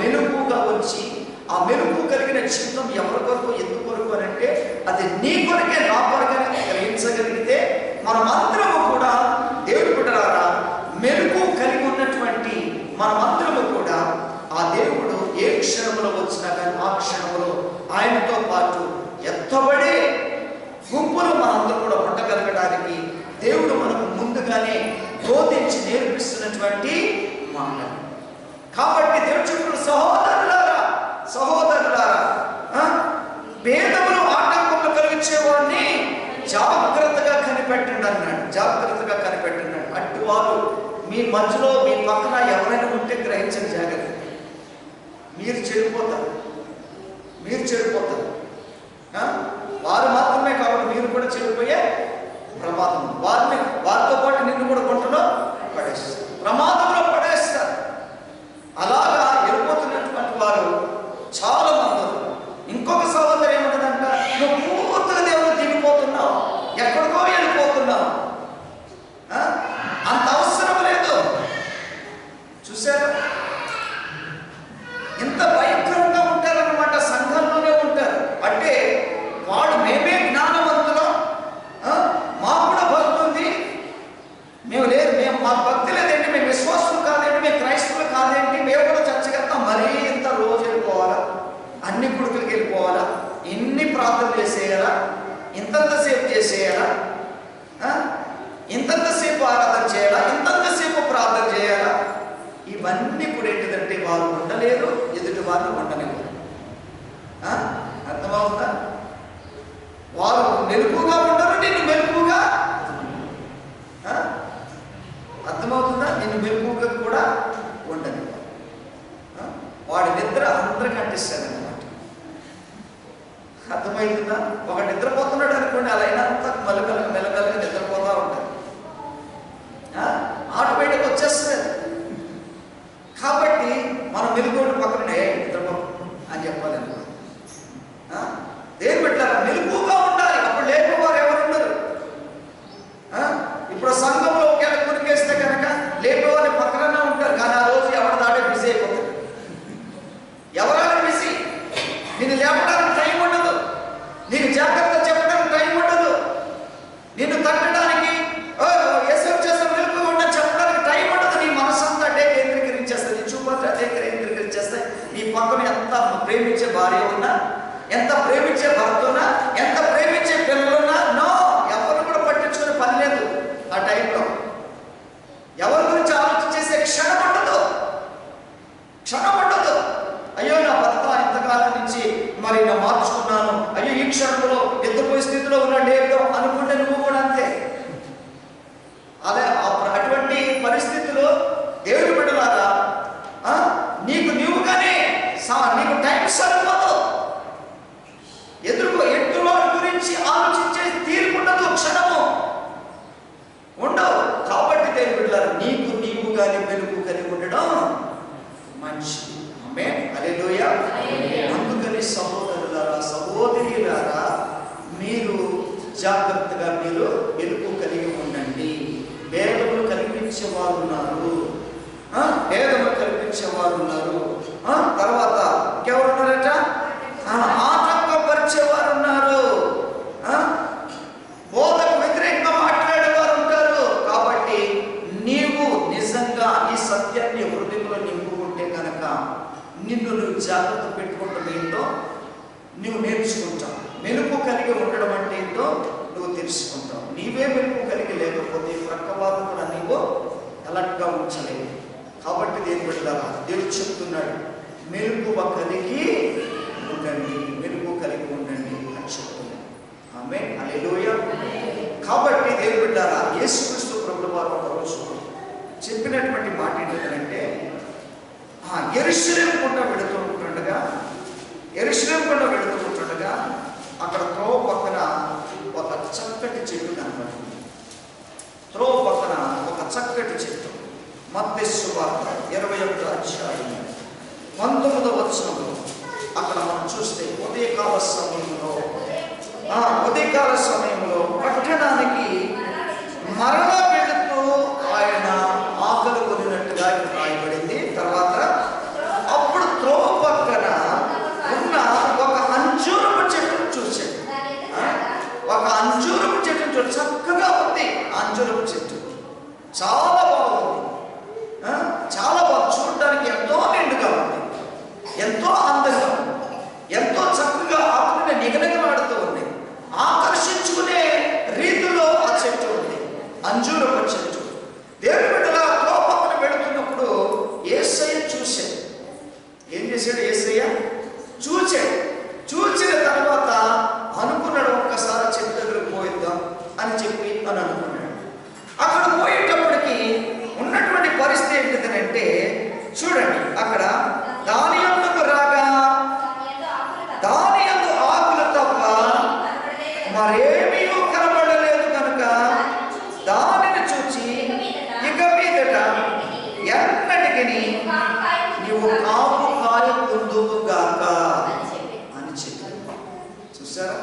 మెలుకుగా వచ్చి ఆ మెలుకు కలిగిన చిత్తం ఎవరి కొరకు ఎందుకు కొరకు అని అంటే అది నీ కొరకే నా కొరకే గ్రహించగలిగితే మనమందరము కూడా దేవుడి బిడ్డలారా మెలుకు కలిగి ఉన్నటువంటి మనమందరము కూడా ఆ దేవుడు ఏ క్షణంలో వచ్చినా కానీ ఆ క్షణంలో ఆయనతో పాటు ఎత్తబడి గుంపులు మనందరూ కూడా ఉండగలగడానికి దేవుడు మనకు ముందుగానే బోధించి నేర్పిస్తున్నటువంటి మాట. కాబట్టి దేవుడు చెప్తున్న సహోదరులారా భేదములు ఆటంకములు కలిగించేవాడిని జాగ్రత్తగా కనిపెట్టండి అన్నాడు. జాగ్రత్తగా కనిపెట్టండి. అటు వారు మీ మధ్యలో మీ పక్కన ఎవరైనా ఉంటే గ్రహించండి జాగ్రత్త. మీరు చెడిపోతారు. వారు మాత్రమే కాబట్టి మీరు కూడా చెడిపోయే ప్రమాదం. వారితో పాటు నిన్ను కూడా గుంటలో పడేస్తారు, ప్రమాదంలో పడేస్తారు. అలాగా వెళ్ళిపోతున్నటువంటి వారు చాలా మంది. ఇంకొక సహోదరు ఏమంటుందంట, నువ్వు పూర్తిగా దేవుడు దిగిపోతున్నావు, ఎక్కడికో వెళ్ళిపోతున్నావు, అంత అవసరం లేదు. చూసారా ఇంత భయంకరంగా ఉంటారన్నమాట. సంఘంలోనే ఉంటారు. అంటే వాడు మేమే జ్ఞానవంతులం, మాకు కూడా భక్తి ఉంది, మేము మాకు భక్తి లేదండి, మేము విశ్వాసులు కాదండి, మేము క్రైస్తవులు కాదండి, మేము కూడా చర్చకి వెళ్తాం. మరీ ఇంత రోజు వెళ్ళిపోవాలా, అన్ని గుడికలకి వెళ్ళిపోవాలా, ఇన్ని ప్రార్థనలు చేసేయాలా, ఇంతంతసేపు చేసేయాలా, ఇంతంతసేపు ఆరాధన చేయాలా, ఇంతంతసేపు ప్రార్థన చేయాలా. ఇవన్నీ కూడా ఏంటిదంటే వారు ఉండలేరు, ఎదుటి వారిని ఉండలేరు. అర్థమవుతుందా? వారు మెలుపుగా ఉండరు, నిన్ను మెలుపుగా. అర్థమవుతుందా? నిన్ను మెలుపుగా కూడా ఉండదు. వాడి నిద్ర అందరికి అంటిస్తాడనమాట. అర్థమవుతుందా? ఒక నిద్రపోతున్నాడు అనుకోండి, అలా అయినంత మెలగలగా నిద్రపోతూ ఉంటాడు. ఆటోమేటిక్ వచ్చేస్తుంది. కాబట్టి మనం మెలుగుని పక్కనే నిద్రపో అని చెప్పాలన్నమాట. దేని పెట్టారా? మెలుగుగా ఉండాలి. అప్పుడు లేకపోవారు ఎవరు ఉండరు. ఇప్పుడు సంఘంలో ఒకవేళ కొనికేస్తే కనుక లేకపోవారి పక్కనే ఉంటారు. కానీ ఆ రోజు ఎవరి దాడే బిజీ అయిపోతారు. ఎవరైనా బిజీ. నిన్ను లేపడానికి టైం ఉండదు, నీకు జాగ్రత్త చెప్పడానికి టైం ఉండదు, నిన్ను తట్టడానికి ఏసేపు చేసిన మెలుగుగా ఉండని చెప్పడానికి టైం ఉండదు. నీ మనసంతా అదే కేంద్రీకరించేస్తుంది, నీ చూపంతా అదే కేంద్రీకరించేస్తాయి. నీ పక్కన ఎంత ప్రేమించే భార్య ఉన్నా, ఎంత ప్రేమించే భర్త ఉన్నా, ఎంత ప్రేమించే పిల్లలున్నా, నో, ఎవరు కూడా పట్టించుకునే పని లేదు. ఆ టైంలో ఎవరి గురించి ఆలోచించేసే క్షణం ఉండదు. అయ్యో నా భర్త ఇంతకాలం నుంచి మరి నా మార్చుకున్నాను, అయ్యో ఈ క్షణంలో ఎత్తుపోయే స్థితిలో ఉన్నాడు ఏదో అనుకుంటే నువ్వు కూడా అంతే. అదే అటువంటి పరిస్థితుల్లో దేవుడి బిడ్డలారా నీవుగానే నీకు టైం సరిపోదు. ఎదురువాడి గురించి ఆలోచించే తీరుకుండదు, క్షణము ఉండవు. కాబట్టి దేవుడి బిడ్డలారా నీవుగానే వెలుగు కలిగి ఉండడం మంచిది. ఆమేన్, హల్లెలూయా. అందుకని సహోదరులారా, సహోదరులారా, మీరు జాగ్రత్తగా మీరు వెలుగు కలిగి ఉండండి. భేదములు కల్పించేవారు ఉన్నారు, తర్వాత ఇంకెవరున్నారట? ఆటంకపరిచేవారు ఉన్నారు, బోధకు వ్యతిరేకంగా మాట్లాడేవారు ఉంటారు. కాబట్టి నీవు నిజంగా ఈ సత్యాన్ని హృదయంలో నింపుకుంటే కనుక నిన్ను నువ్వు జాగ్రత్త పెట్టుకుంటాం. ఏంటో నువ్వు నేర్చుకుంటావు. మెలుపు కలిగి ఉండడం అంటే ఏంటో నువ్వు తెలుసుకుంటావు. నీవే మెలుపు కలిగి లేకపోతే ప్రక్కవారు కూడా నీవు అలర్ట్గా ఉంచలేవు. కాబట్టి దేని బిడ్డలారా దేవుడు చెప్తున్నాడు, మెలుపు కలిగి ఉండండి అని చెప్తున్నాడు. ఆమేన్, హల్లెలూయా. కాబట్టి దేని బిడ్డలారా యేసుక్రీస్తు ప్రభువు వారు ఒకరోజు చెప్పినటువంటి మాట ఏంటంటే, యెరూషలేము గుండా వెళుతూ ఉంటుండగా అక్కడ త్రోవ పక్కన ఒక చక్కటి చెట్టు కనబడుతుంది. త్రోవ పక్కన ఒక చక్కటి చెట్టు. మత్తయి సువార్త 21వ అధ్యాయం 19వ వచనంలో అక్కడ మనం చూస్తే ఉదయకాల సమయంలో పట్టణానికి మరలా వెళుతూ ఆయన ఆకలి కొనినట్టుగా రాయబడింది. తర్వాత అప్పుడు త్రోవ ఎంతో అందంగా, ఎంతో చక్కగా ఆకులని నిగనిగలాడుతూ ఉంది. ఆకర్షించుకునే రీతిలో ఆ చెట్టు ఉంది, అంజూరపు చెట్టు. దేవుని బిడ్డలా పక్కన పెడుతున్నప్పుడు యేసయ్య చూశాడు. ఏం చేశాడు? యేసయ్య చూశాడు. చూసిన తర్వాత అనుకున్నాడు, ఒక్కసారి చెట్టు దగ్గరకు పోయిద్దాం అని చెప్పి అని అనుకున్నాడు. అక్కడ పోయేటప్పటికి ఉన్నటువంటి పరిస్థితి ఏంటిదనంటే, చూడండి, అక్కడ దాని యందుకు రాగా దాని యందు ఆకులు తప్ప మరేమీ కనబడలేదు కనుక దానిని చూచి ఇక మీదట ఎన్నటికి నీవు కాపు కాయ పొందువుగాక అని చెప్పాడు. చూసారా,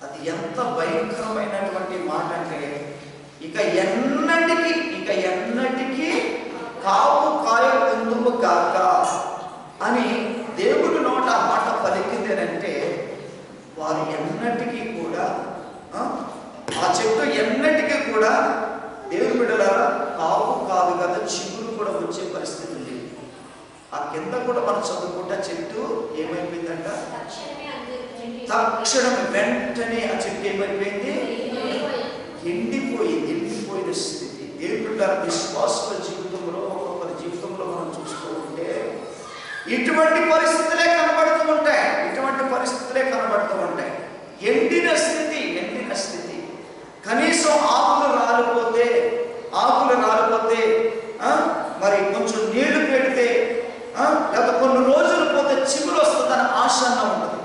అది ఎంత భయంకరమైనటువంటి మాట అంటే, ఇక ఎన్నటికీ కాపు కాయ పొందువుగాక అని దేవుడి నోట ఆ మాట పలికిందేనంటే, వారు ఎన్నటికీ కూడా ఆ చెట్టు ఎన్నటికీ కూడా దేవుని బిడ్డలారా కాపు కాదు కదా, చిగురు కూడా వచ్చే పరిస్థితి ఉంది. ఆ కింద కూడా మనం చదువుకుంటే చెట్టు ఏమైపోయిందంట, తక్షణం వెంటనే ఆ చెట్టు ఏమైపోయింది, ఎండిపోయిన స్థితి. దేవుని బిడ్డలారా విశ్వాసుల జీవితంలో, ఒక్కొక్కరి జీవితంలో మనం చూస్తూ ఉంటే ఇటువంటి పరిస్థితులే కనబడుతూ ఉంటాయి. ఎండిన స్థితి. కనీసం ఆకులు రాలిపోతే మరి కొంచెం నీళ్లు పెడితే లేదా కొన్ని రోజులు పోతే చిగురు వస్తుందని ఆశన్న ఉంటుంది.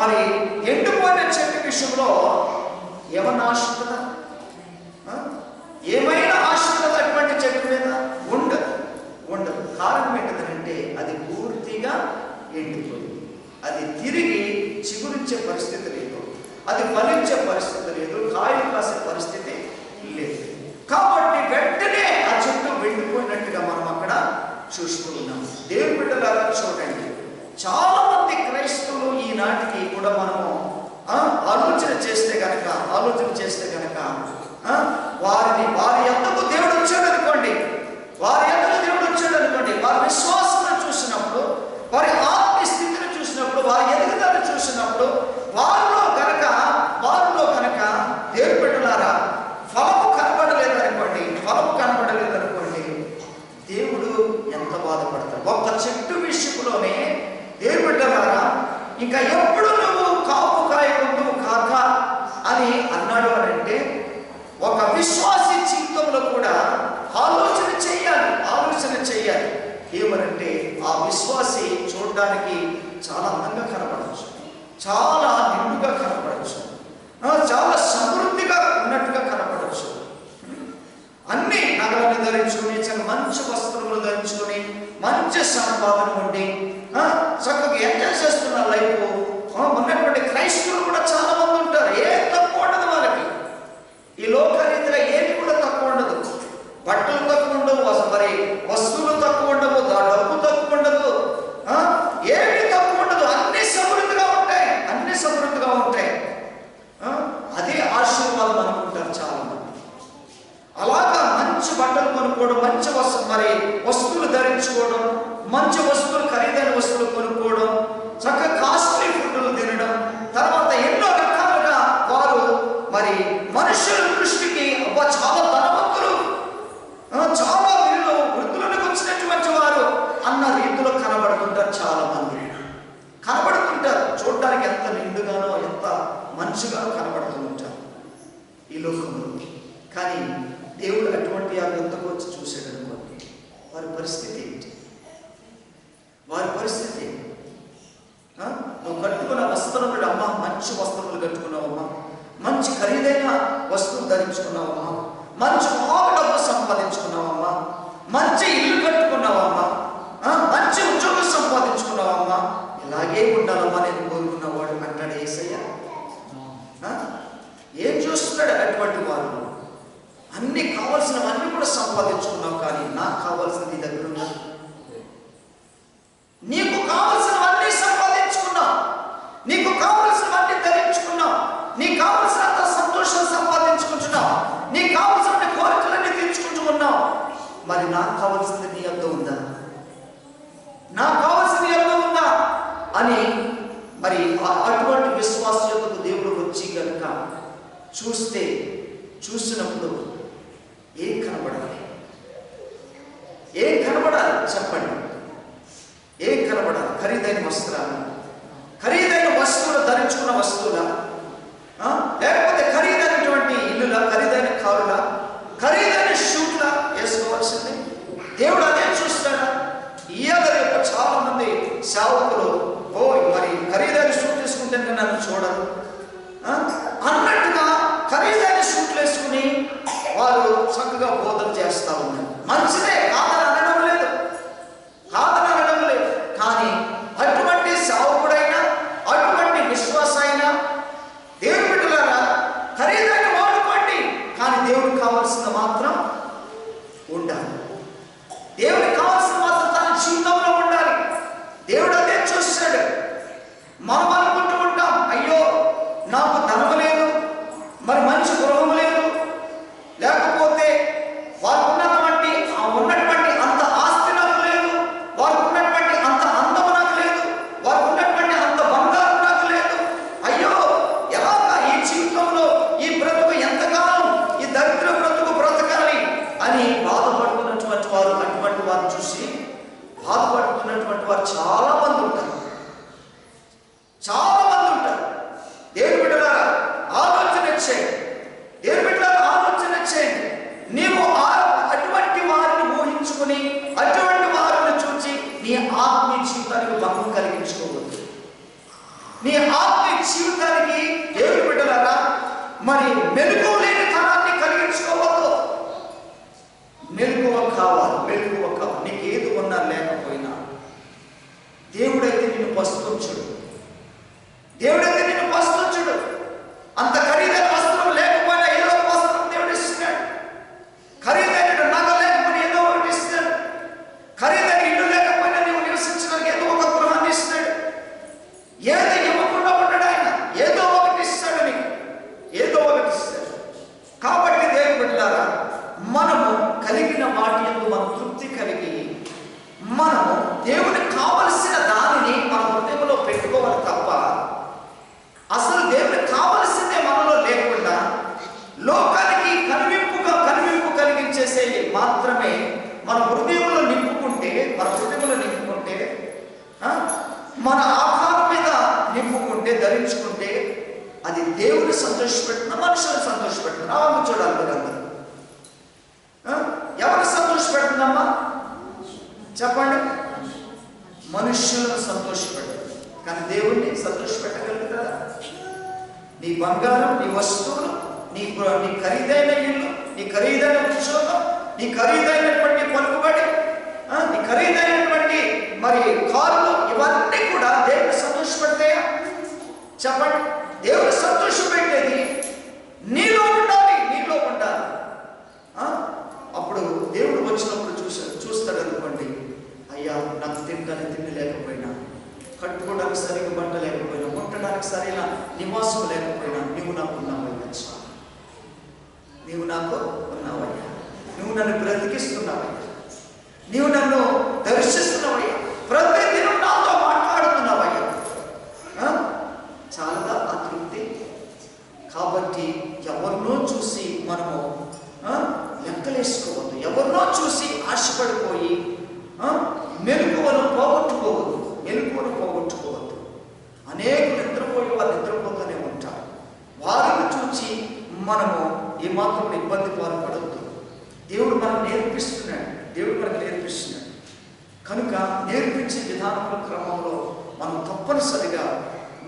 మరి ఎండిపోయిన చెట్టు విషయంలో ఏమన్నా ఆశ ఉంటుందా? ఏమైనా ఆశ ఉంటుందా అటువంటి చెట్టు మీద? ఉండదు. కారణం ఏంటంటే అది పూర్తిగా ఎండిపోయింది. అది తిరిగి చిగురించే పరిస్థితి లేదు, అది ఫలించే పరిస్థితి లేదు, కాయలు కాసే పరిస్థితి లేదు. కాబట్టి వెంటనే ఆ చెట్టు వెళ్ళిపోయినట్టుగా మనం అక్కడ చూస్తూ ఉన్నాం. దేవుని బిడ్డలారా చూడండి, చాలా మంది క్రైస్తవులు ఈనాటికి కూడా మనము ఆలోచన చేస్తే కనుక వారి ఎందుకు దేవుడు వచ్చాడు అనుకోండి, వారి విశ్వాసాన్ని చూసినప్పుడు, వారి ఆత్మీయ స్థితిని చూసినప్పుడు, వారి ఎదుగుదలను చూసినప్పుడు వారిలో కనుక దేవుని బిడ్డలారా ఫలము కనబడలేదనుకోండి, దేవుడు ఎంత బాధపడతాడు. ఒక్క చెట్టు విషయంలోనే దేవుని బిడ్డలారా ఇంకా ఎప్పుడు నువ్వు కాపు కాయ పొందువు కాక అని అన్నాడు అంటే, ఒక విశ్వాసి జీవితంలో కూడా ఆలోచన చేయాలి. ఏమనంటే ఆ విశ్వాసి చూడడానికి చాలా అందంగా కనపడవచ్చు, చాలా నిండుగా కనపడవచ్చు, చాలా సమృద్ధిగా ఉన్నట్టుగా కనపడవచ్చు. అన్ని నగలను ధరించుకుని, మంచి వస్త్రములు ధరించుకుని, మంచి సంపాదన ఉండి చక్కగా ఎంజాయ్ చేస్తున్న లైఫ్ ఉన్నటువంటి క్రైస్తవులు కూడా చాలా మంది ఉంటారు. ఏం తక్కువ ఉండదు వాళ్ళకి, ఈ లోకరీతిగా ఏది కూడా తక్కువ ఉండదు. బట్టలు తక్కువ ఉండవు, మరి వస్తువులు తక్కువ ఉండవు, డబ్బు తక్కువ ఉండదు, ఏమి తక్కువ ఉండదు. అన్ని సమృద్ధిగా ఉంటాయి. అదే ఆశీర్వాదం అనుకుంటారు చాలా మంది. అలాగా మంచి బట్టలు కొనుక్కోవడం, మంచి వస్తువులు ధరించుకోవడం, మంచి వస్తువులు, ఖరీదైన వస్తువులు కొనుక్కోవడం, చక్కగా కాస్ట్లీ ఫుడ్లు తినడం, తర్వాత ఎన్నో రకాలుగా వారు మరి మనుషుల దృష్టికి చాలా ధనవంతులు, చాలా వీళ్ళు వృద్ధులకు వచ్చినటువంటి వారు అన్న రీతిలో కనబడుతుంటారు. చాలా మంది కనబడుతుంటారు, చూడడానికి ఎంత నిండుగానో ఎంత మంచిగానో కనబడుతూ ఉంటారు ఈ లోకంలో. కానీ దేవుడు అటువంటి ఆ ఎంతకు వచ్చి చూశాడు అనుకోండి, వారి పరిస్థితి ఏంటి? నువ్వు కట్టుకున్న వస్త్రములు, అమ్మ మంచి వస్త్రములు కట్టుకున్నావమ్మా, మంచి ఖరీదైన వస్తువులు ధరించుకున్నావమ్మా, మంచి డబ్బు సంపాదించుకున్నావమ్మా, మంచి ఇల్లు కట్టుకున్నావమ్మా, మంచి ఉద్యోగం సంపాదించుకున్నావమ్మా, ఇలాగే ఉండాలమ్మా నేను కోరుకున్నవాడు అంటాడు యేసయ్య. ఏం చూస్తున్నాడు అటువంటి వారు? అన్ని కావాల్సినవన్నీ కూడా సంపాదించుకున్నావు, కానీ నాకు కావాల్సింది నీ దగ్గర ఉన్నా. నీకు కావలసినవన్నీ సంపాదించుకున్నావు, నీకు కావలసినవన్నీ ధరించుకున్నావు, నీకు కావలసినంత సంతోషం సంపాదించుకుంటున్నావు, నీకు కావలసిన కోరికలన్నీ తీర్చుకుంటూ ఉన్నావు. మరి నాకు కావాల్సింది నీ వద్ద ఉందా? చూసినప్పుడు ఏం కనబడాలి? ఏం కనబడాలి చెప్పండి? ఏం కనబడాలి? ఖరీదైన వస్త్రాలు, ఖరీదైన వస్తువులు, ధరించుకున్న వస్తువులా, లేకపోతే ఖరీదైనటువంటి ఇల్లులా, ఖరీదైన కారులా, ఖరీదైన షూట్లా వేసుకోవాల్సింది? దేవుడు అదే చూస్తాడా? ఇయ్యాల రేపు చాలా మంది సేవకులు మరి ఖరీదైన షూట్ వేసుకుంటే నన్ను చూడరు అన్నట్టుగా ఖరీదైన షూట్లు వేసుకుని వారు చక్కగా బోధన చేస్తా ఉన్నారు. మంచిదే, కాదని అనడం లేదు, కానీ అటువంటి సేవకుడైనా అటువంటి విశ్వాస అయినా దేవుడి బిడ్డలారా ఖరీదైన వాడుకోండి, కానీ దేవుడికి కావాల్సింది మాత్రం ఉండాలి. దేవుడికి కావాల్సిన మాత్రం తన జీవితంలో ఉండాలి. దేవుడు అదే చూస్తాడు. మనం అనుకుంటూ ఉంటాం, అయ్యో నాకు ధనము లేదు, మరి మంచి గృహము లేదు, లేకపోతే వారికి ఉన్నటువంటి అంత ఆస్తి నాకు లేదు, వారికి ఉన్నటువంటి అంత అందము నాకు లేదు, వారికి ఉన్నటువంటి అంత బంగారం నాకు లేదు, అయ్యో ఎలాగా ఈ జీవితంలో ఈ బ్రతుకు ఎంతకాలం ఈ దరిద్ర బ్రతుకు బ్రతకాలి అని బాధపడుతున్నటువంటి వారు, అటువంటి వారు చూసి బాధపడుతున్నటువంటి వారు చాలా మంది ఉంటారు. దేవుని బిడ్డలారా ఆలోచన చేయండి. నీవు అటువంటి వారిని ఊహించుకుని అటువంటి వారిని చూచి నీ ఆత్మీయ జీవితానికి భంగం కలిగించుకోవద్దు. నీ ఆత్మీయ జీవితానికి దేవుని బిడ్డలారా మరి మెలకువ లేని తనాన్ని కలిగించుకోవద్దు. మెలకువ కావాలి. నీకు ఏది ఉన్నా లేకపోయినా దేవుడైతే నిన్ను పస్తుచుడు. అంత ఖరీదైన వస్త్రం లేకపోయినా ఏదో ఒక వస్త్రం దేవుడు ఇస్తున్నాడు. ఖరీదైన నగ లేకపోయినా ఏదో ఒకటి ఇస్తున్నాడు. ఖరీదైన ఇల్లు లేకపోయినా నీవు నివసించడానికి ఏదో ఒక గృహాన్ని ఇస్తున్నాడు. ఏది ఇవ్వకుండా ఉండడు ఆయన, ఏదో ఒకటి ఇస్తాడు నీకు, కాబట్టి దేవుని బిడ్డలారా మనము కలిగిన వాటి యందు మనం తృప్తి కలిగి మనము దేవునికి కావలసిన దానిని మన హృదయంలో పెట్టుకోవాలి తప్ప అసలు దేవునికి కావలసిందే మనలో లేకుండా లోకానికి కనువింపు కలిగించేసే మాత్రమే మన హృదయంలో నింపుకుంటే మన ఆహారం మీద నింపుకుంటే, ధరించుకుంటే అది దేవుని సంతోషపెట్టిన, మనుషులను సంతోషపెట్టిన. చూడాలి మీరందరూ ఎవరు సంతోషపెడుతుందమ్మా చెప్పండి? మనుష్యులను సంతోషపెట్టదు, కానీ దేవుణ్ణి సంతోషపెట్టగలుగుతారా? నీ బంగారం, నీ వస్తువులు, నీ ఖరీదైన ఇల్లు, నీ ఖరీదైన ఉద్యోగం, నీ ఖరీదైనటువంటి పలుకుబడి, నీ ఖరీదైనటువంటి మరి కారులు, ఇవన్నీ కూడా దేవుని సంతోషపెడతాయా చెప్పండి? దేవుని సంతోషపెట్టేది నీలో ఉండాలి. అప్పుడు దేవుడు వచ్చినప్పుడు చూస్తాడు అనుకోండి, అయ్యా నాకు తిండి లేకపోయినా, కట్టుకోవడానికి సరిగ్గా బట్ట లేకపోయినా, ఉండడానికి సరైన నివాసం లేకపోయినా నీవు నాకు ఉన్నావయ్యా, నీవు నాకు ఉన్నావయ్యా, నువ్వు నన్ను బ్రతికిస్తున్నావయ్యా, నీవు నన్ను దర్శిస్తున్నావయ్యా, ప్రతి దినం నాతో మాట్లాడుతున్నావయ్యా, చాలదా ఆ తృప్తి? కాబట్టి ఎవరినో చూసి మనము లెక్కలేసుకోవద్దు, ఎవరినో చూసి ఆశపడిపోయి మెలకువను పోగొట్టుకోవద్దు. అనేకులు నిద్రపోయి వారు నిద్రపోతూనే ఉంటారు. వారిని చూసి మనము ఏమాత్రం ఇబ్బంది పాల్పడద్దు. దేవుడు మనకు నేర్పిస్తున్నాడు. కనుక నేర్పించే విధానంలో క్రమంలో మనం తప్పనిసరిగా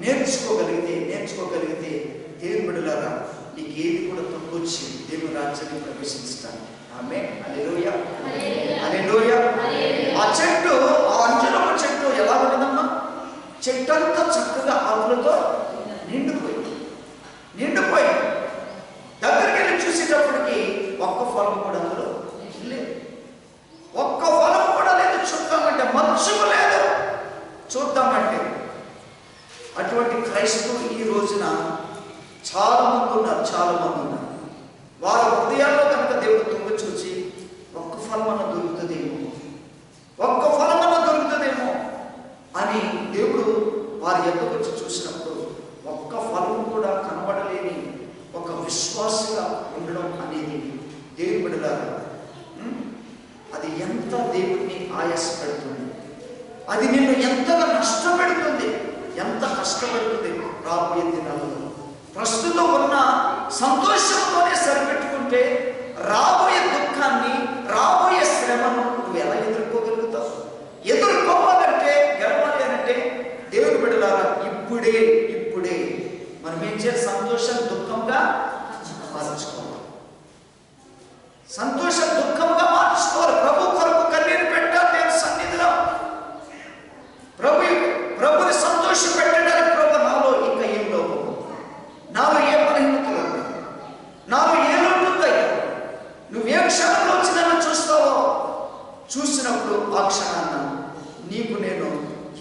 నేర్చుకోగలిగితే దేవుని బిడ్డలారా నీకు ఏది కూడా తక్కువచ్చి దేవుని రాజ్యాన్ని ప్రవేశిస్తాను. ఆమేన్. హల్లెలూయా. ఆ చెట్టు, ఆ అంజూరపు చెట్టు ఎలా ఉండదమ్మా? చెట్టు అంతా చక్కగా ఆకులతో నిండిపోయింది. దగ్గరికి వెళ్ళి చూసేటప్పటికి ఒక్క ఫలం కూడా అందులో లేదు. చూద్దామంటే మత్స్యము లేదు. అటువంటి క్రైస్తవులు ఈ రోజున చాలా మంది ఉన్నారు. వారి హృదయాల్లో కనుక దేవుడు తుంగ చూచి ఒక్క ఫలమన్నా దొరుకుతుందేమో అని దేవుడు వారి ఎద్దకు వచ్చి చూసినప్పుడు ఒక్క ఫలం కూడా కనబడలేని ఒక విశ్వాసం దేవుణ్ణి ఆయాసపెడుతుంది. అది నిన్ను ఎంతగా నష్టపెడుతుంది, ఎంత కష్టపెడుతుంది. రాబోయే దినాల్లో ప్రస్తుతం ఉన్న సంతోషంతోనే సరిపెట్టుకుంటే రాబోయే దుఃఖాన్ని, రాబోయే శ్రమను నువ్వు ఎలా ఎదుర్కోగలుగుతావు? ఎదుర్కోవాలంటే, గెలవాలి అంటే దేవుని బిడ్డలారా ఇప్పుడే మనం ఏం చేయాలి? సంతోషం దుఃఖంగా మార్చుకోవాలి. సంతోషం దుఃఖంగా మార్చుకోవాలి. ప్రభు కొరకు కన్నీరు పెట్టాలి. నేను సన్నిధిలో ప్రభుని సంతోష పెట్టడానికి, ప్రభు నాలో ఇంకా ఏం లోపం, నాలో ఏ బలహీనతలు, నాలో ఏ లోటు ఉందయ్యా, నువ్వే క్షణంలో వచ్చి నన్ను చూస్తావో, చూసినప్పుడు ఆ క్షణాన్న నీకు నేను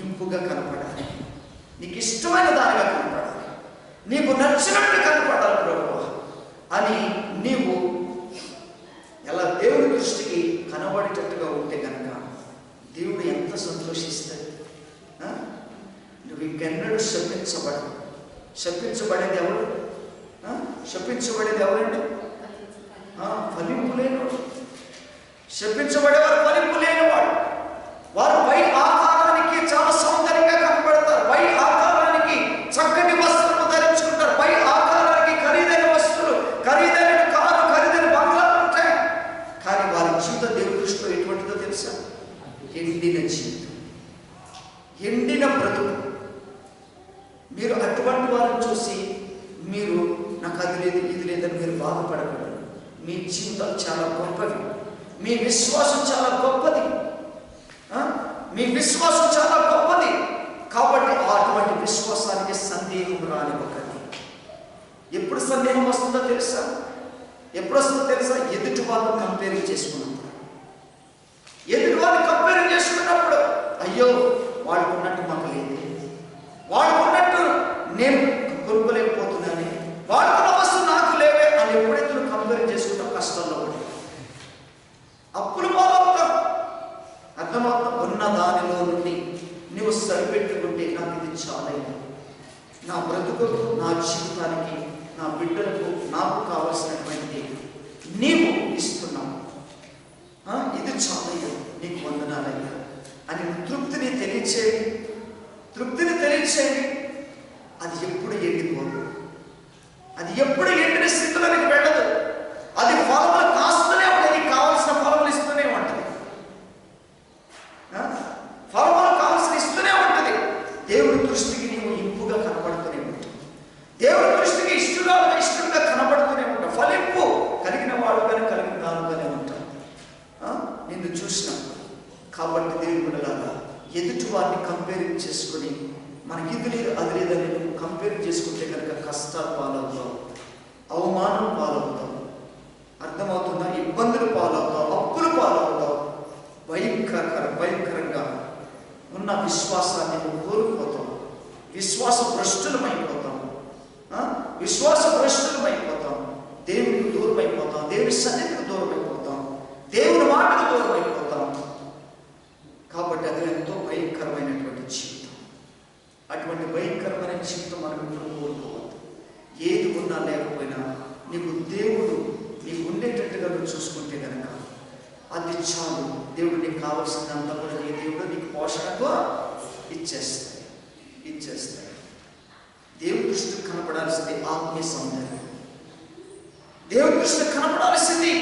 ఇంపుగా కనపడాలి, నీకు ఇష్టమైన దానిగా కనపడాలి, నీకు నచ్చినట్టు కనపడాలి ప్రభు అని నీవు ఎలా దేవుని దృష్టికి కనబడేటట్టుగా ఉంటే కనుక దేవుడు ఎంత సంతోషిస్తాడు. నువ్వు ఇంకెన్నడూ శపించబడేది ఎవరు? శపించబడేది ఎవరండి? ఫలింపు లేనివాడు. శపించబడేవారు ఫలింపు లేనివాడు. వారు పై ఆకారానికి చాలా సౌందర్యంగా కనబడతారు, పై ఆకారానికి చక్కటి వస్త్రము ధరించుకుంటారు, పై ఆకారానికి ఖరీదైన వస్తువులు, ఖరీదైన కారు, ఖరీదైన బంగ్లాలు ఉంటాయి. కానీ వారి జీవితం దేవుని దృష్టిలో ఎటువంటిదో తెలుసా? ఎండిన జీవితం, ఎండిన బ్రతుకు. మీరు అటువంటి వారిని చూసి మీరు నాకు అది లేదు ఇది లేదని మీరు బాధపడకూడదు. మీ జీవితాలు చాలా గొప్పవి, మీ విశ్వాసం చాలా గొప్పది, మీ విశ్వాసం చాలా గొప్పది. కాబట్టి అటువంటి విశ్వాసానికి సందేహం రానివ్వకండి. ఎప్పుడు సందేహం వస్తుందో తెలుసా? ఎప్పుడు వస్తుందో తెలుసా? ఎదుటి వాళ్ళు కంపేరింగ్ చేసుకున్నప్పుడు. ఎదుటి వాళ్ళు కంపేరింగ్ చేసుకున్నప్పుడు అయ్యో వాళ్ళకు ఉన్నట్టు మాకు లేదు, వాళ్ళకు ఉన్నట్టు నేను కొనుక్కోలేకపోతున్నాను, వాళ్ళకున్న వస్తువు నాకు లేవే అని ఎప్పుడైతే నువ్వు కంపేరింగ్ చేసుకుంటావు కష్టంలో పడి అప్పులు పాలవుతావు. అర్థమవుతా? ఉన్న దానిలో నుండి నువ్వు సరిపెట్టుకుంటే నాకు ఇది చాలైంది, నా బ్రతుకుకు, నా జీవితానికి, నా బిడ్డలకు, నాకు కావలసినటువంటి నీవు ఇస్తున్నావు, ఇది చాలయ్యా, నీకు వందనాలయ్యా అని తృప్తిని తెలియచేయండి. అది ఎప్పుడు ఎండిపోదు, అది ఎప్పుడు ఎండిన స్థితిలోనికి వెళ్ళదు. అది ఫలములు కాస్తూనే ఉంటుంది, నీకు కావాల్సిన ఫలములు ఇస్తూనే ఉంటుంది, ఫలములు కావాల్సిన ఇస్తూనే ఉంటుంది. దేవుడి దృష్టికి నీవు ఇంపుగా కనబడుతూనే ఉంటుంది, దేవుడి దృష్టికి ఇష్టంగా కనబడుతూనే ఉంటావు. ఫలింపు కలిగిన వాడుగానే, కలిగిన దానిగానే ఉంటావు నిన్ను చూసినప్పుడు. కాబట్టి దేవుడి బిడ్డలారా ఎదుటి వారిని కంపేరింగ్ చేసుకుని మనకి ఇది లేదు అది లేదని నువ్వు కంపేర్ చేసుకుంటే కనుక కష్టాలు పాలవుతావు, అవమానం పాలవుతావు, అర్థమవుతుందా? ఇబ్బందులు పాలవుతావు, అప్పులు పాలవుతావు, భయంకరంగా ఉన్న విశ్వాసాన్ని నువ్వు కోల్పోతావు, విశ్వాస భ్రష్టులమైపోతాం, దేవునికి దూరం అయిపోతాం, దేవుని సన్నిధికి దూరం అయిపోతాం, దేవుని మాటకు దూరం అయిపోతాం. కాబట్టి అది ఎంతో భయంకరమైనటువంటి జీవితం. అటువంటి భయంకరమైన జీవితం మనం ఇప్పుడు కోరుకోవద్దు. ఏది ఉన్నా లేకపోయినా నీకు దేవుడు నీకు ఉండేటట్టుగా నువ్వు చూసుకుంటే కనుక అది చాలు. దేవుడు నీకు కావాల్సిందంతా కూడా నీ దేవుడు నీకు పోషణకు ఇచ్చేస్తాడు. దేవుడి దృష్టికి కనపడాల్సింది ఆత్మీయ సౌందర్యం, దేవుడి దృష్టికి కనపడాల్సింది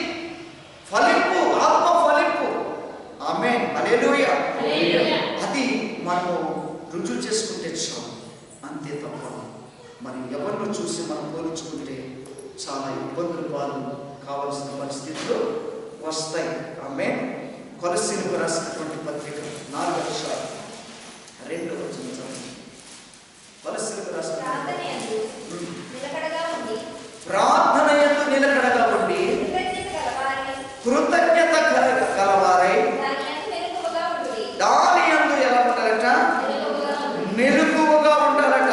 ఫలింపు, ఆత్మ ఫలింపు. ఆమేన్, హల్లెలూయా. అది మనము రుజువు చేసుకుంటే చాలు, అంతే తప్ప మరి ఎవరిని చూసి మనం పోల్చుకుంటే చాలా ఇబ్బందులు కావాల్సిన పరిస్థితులు వస్తాయి. ఆమేన్. కొలస్సీలకు రాసినటువంటి పత్రిక 4:2 కొలస్సీలకు రాసిన ప్రార్థనయందు నిలకడగా ఉండి కృతజ్ఞత కలవారై దాని యందు ఎలా ఉండాలట? మెలకువగా ఉండాలట.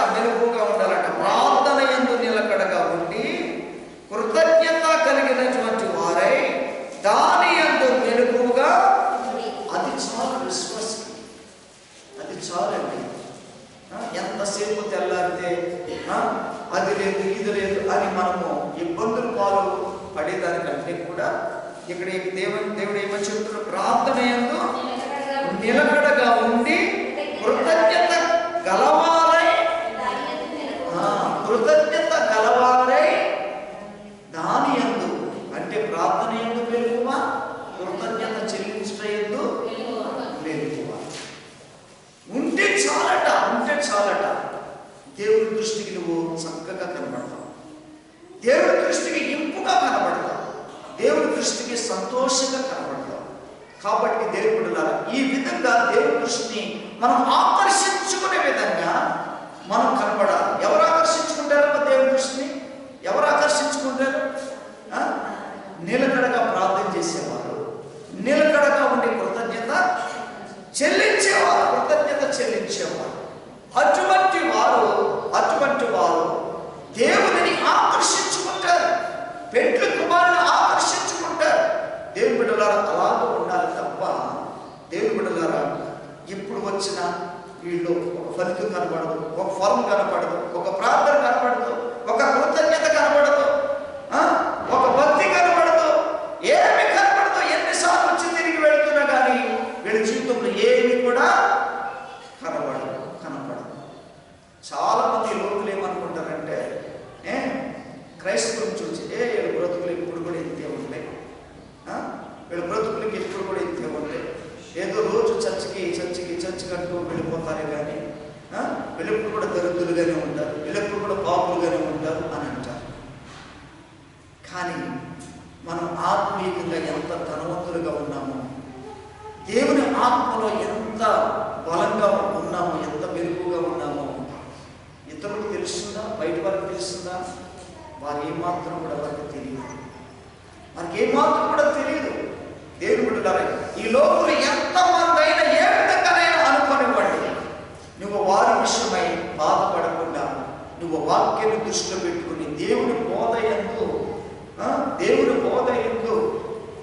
ప్రార్థన యందు నిలకడగా ఉండి కృతజ్ఞత కలిగినటువంటి వారై దాని యందు మెలకువగా. అది చాలు విశ్వాసం, అది చాలండి. ఎంతసేపు తెల్లారితే అది లేదు ఇది లేదు అని మనము ఇబ్బందులు పడేదానికంటే కూడా ఇక్కడ దేవుడు ఏమని చెప్తున్నారు? ప్రార్థన యందు నిలకడగా ఉండి కృతజ్ఞత గలవారై, కృతజ్ఞత గలవారై దాని యందు, అంటే ప్రార్థన యందు మెలకువా, కృతజ్ఞత చెల్లించుట యందు మెలకువా. ఉంటే చాలట, ఉంటే చాలట. దేవుడి దృష్టికి నువ్వు చక్కగా కనబడతావు, దేవుడి దృష్టికి ఇంపుగా కనబడతావు, దేవుడి దృష్టికి సంతోషంగా కనబడతావు. కాబట్టి దేవుడులారా, ఈ విధంగా దేవుడి దృష్టిని మనం ఆకర్షించుకునే విధంగా మనం కనబడాలి. ఎవరు ఆకర్షించుకుంటారో దేవుడి దృష్టిని? ఎవరు ఆకర్షించుకుంటారు? నిలకడగా ప్రార్థన చేసేవారు, నిలకడగా ఉండే కృతజ్ఞత చెల్లించేవారు, కృతజ్ఞత చెల్లించేవారు. అటువంటి వారు దేవుడిని ఆకర్షించుకుంటారు, పెండ్లి కుమారుని ఆకర్షించుకుంటారు. దేవుని బిడ్డలారా అలాగే ఉండాలి తప్ప, దేవుని బిడ్డలారా ఎప్పుడు వచ్చినా వీళ్ళు ఒక ఫలితం కనబడదు, ఒక ఫలం కనబడదు, ఒక ప్రార్థన కనబడదు, ఒక కృతజ్ఞత కనబడదు, ఒక భక్తి కనబడదు, ఏమి కనబడదు. ఎన్నిసార్లు వచ్చి తిరిగి వెళుతున్నా కానీ వీళ్ళ జీవితంలో ఏమి కూడా కనబడదు. చాలా మంది లోకులు ఏమనుకుంటారంటే, క్రైస్తవులను చూసి వీళ్ళ బ్రతుకులు ఇప్పుడు కూడా ఇంతే ఉంటాయి, వీళ్ళ బ్రతుకులకి ఇప్పుడు కూడా ఇంతే ఉంటాయి, ఏదో రోజు చర్చికి అంటూ వెళ్ళిపోతారే కానీ వీళ్ళెప్పుడు కూడా దరిద్రులుగానే ఉంటారు, వీళ్ళెప్పుడు కూడా పాపులుగానే ఉంటారు అని అంటారు. కానీ మనం ఆత్మీయంగా ఎంత ధనవంతులుగా ఉన్నామో, దేవుని ఆత్మలో ఎంత బలంగా ఉన్నామో, ఎంత మెరుగుగా ఉన్నామో ఇతరులకు తెలుస్తుందా? బయట వారికి తెలుస్తుందా? వారు ఏమాత్రం కూడా వారికి తెలియదు, వారికి ఏమాత్రం కూడా తెలియదు. దేవుని బిడ్డలారా, ఈ లోపల ఎంతమంది అయినా ఏ విధంగానైనా అనుకోనివ్వండి, నువ్వు వారి విషయమై బాధపడకుండా నువ్వు వాక్యాన్ని దృష్టిలో పెట్టుకుని దేవుని బోధ ఎందు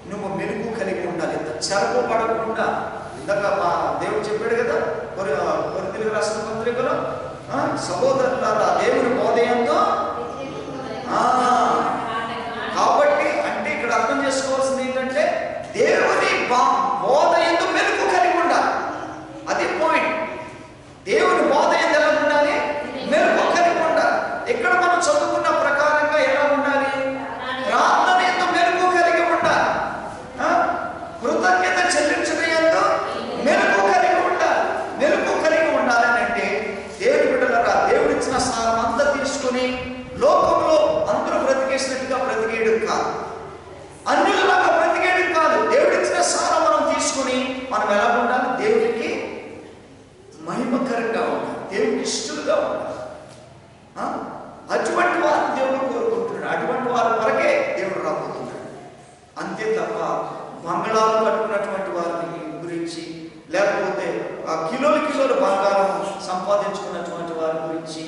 నువ్వు మెరుగు కలిగి ఉండాలి. ఇంత చెరపబడకుండా, ఇందాక మా దేవుడు చెప్పాడు కదా కొరింథీయులకు రాసిన పత్రికలో, సహోదరులారా దేవుని బోధ ఎందు. కాబట్టి అంటే ఇక్కడ అర్థం చేసుకోవాల్సింది ఏంటంటే, దేవుని బోధ ఎందు మెరుగు కలిగి ఉండాలి. అది పాయింట్. దేవుని బోధ ఎందు ఎలా ఉండాలి? మెరుగు కలిగి ఉండాలి. ఇక్కడ మనం చదువుకున్న ప్రకారంగా ఎలా ఉండాలి? ప్రార్థన ఎందు మెరుగు కలిగి ఉండాలి, కృతజ్ఞత చెల్లించడం ఎందు మెరుగు కలిగి ఉండాలి. మెరుగు కలిగి ఉండాలని అంటే దేవుని బిడ్డలారా, దేవుడిచ్చిన సారం అంతా తీసుకుని లోకంలో అందరూ బ్రతికేసినట్టుగా బ్రతికేయడం కాదు, అన్యులలాగా బ్రతికేయడం కాదు. దేవుడిచ్చిన సారం మనం తీసుకుని మనం ఎలా ఉండాలి? దేవుడికి మహిమకరంగా ఉండాలి, దేవుడికి ఇష్టలుగా ఉండాలి. అటువంటి వారిని దేవుడు కోరుకుంటున్నాడు, అటువంటి వారి వరకే దేవుడు రాబోతున్నాడు. అంతే తప్ప బంగాళాలు కట్టుకున్నటువంటి వారిని గురించి, లేకపోతే కిలోలు బంగారం సంపాదించుకున్నటువంటి వారి గురించి,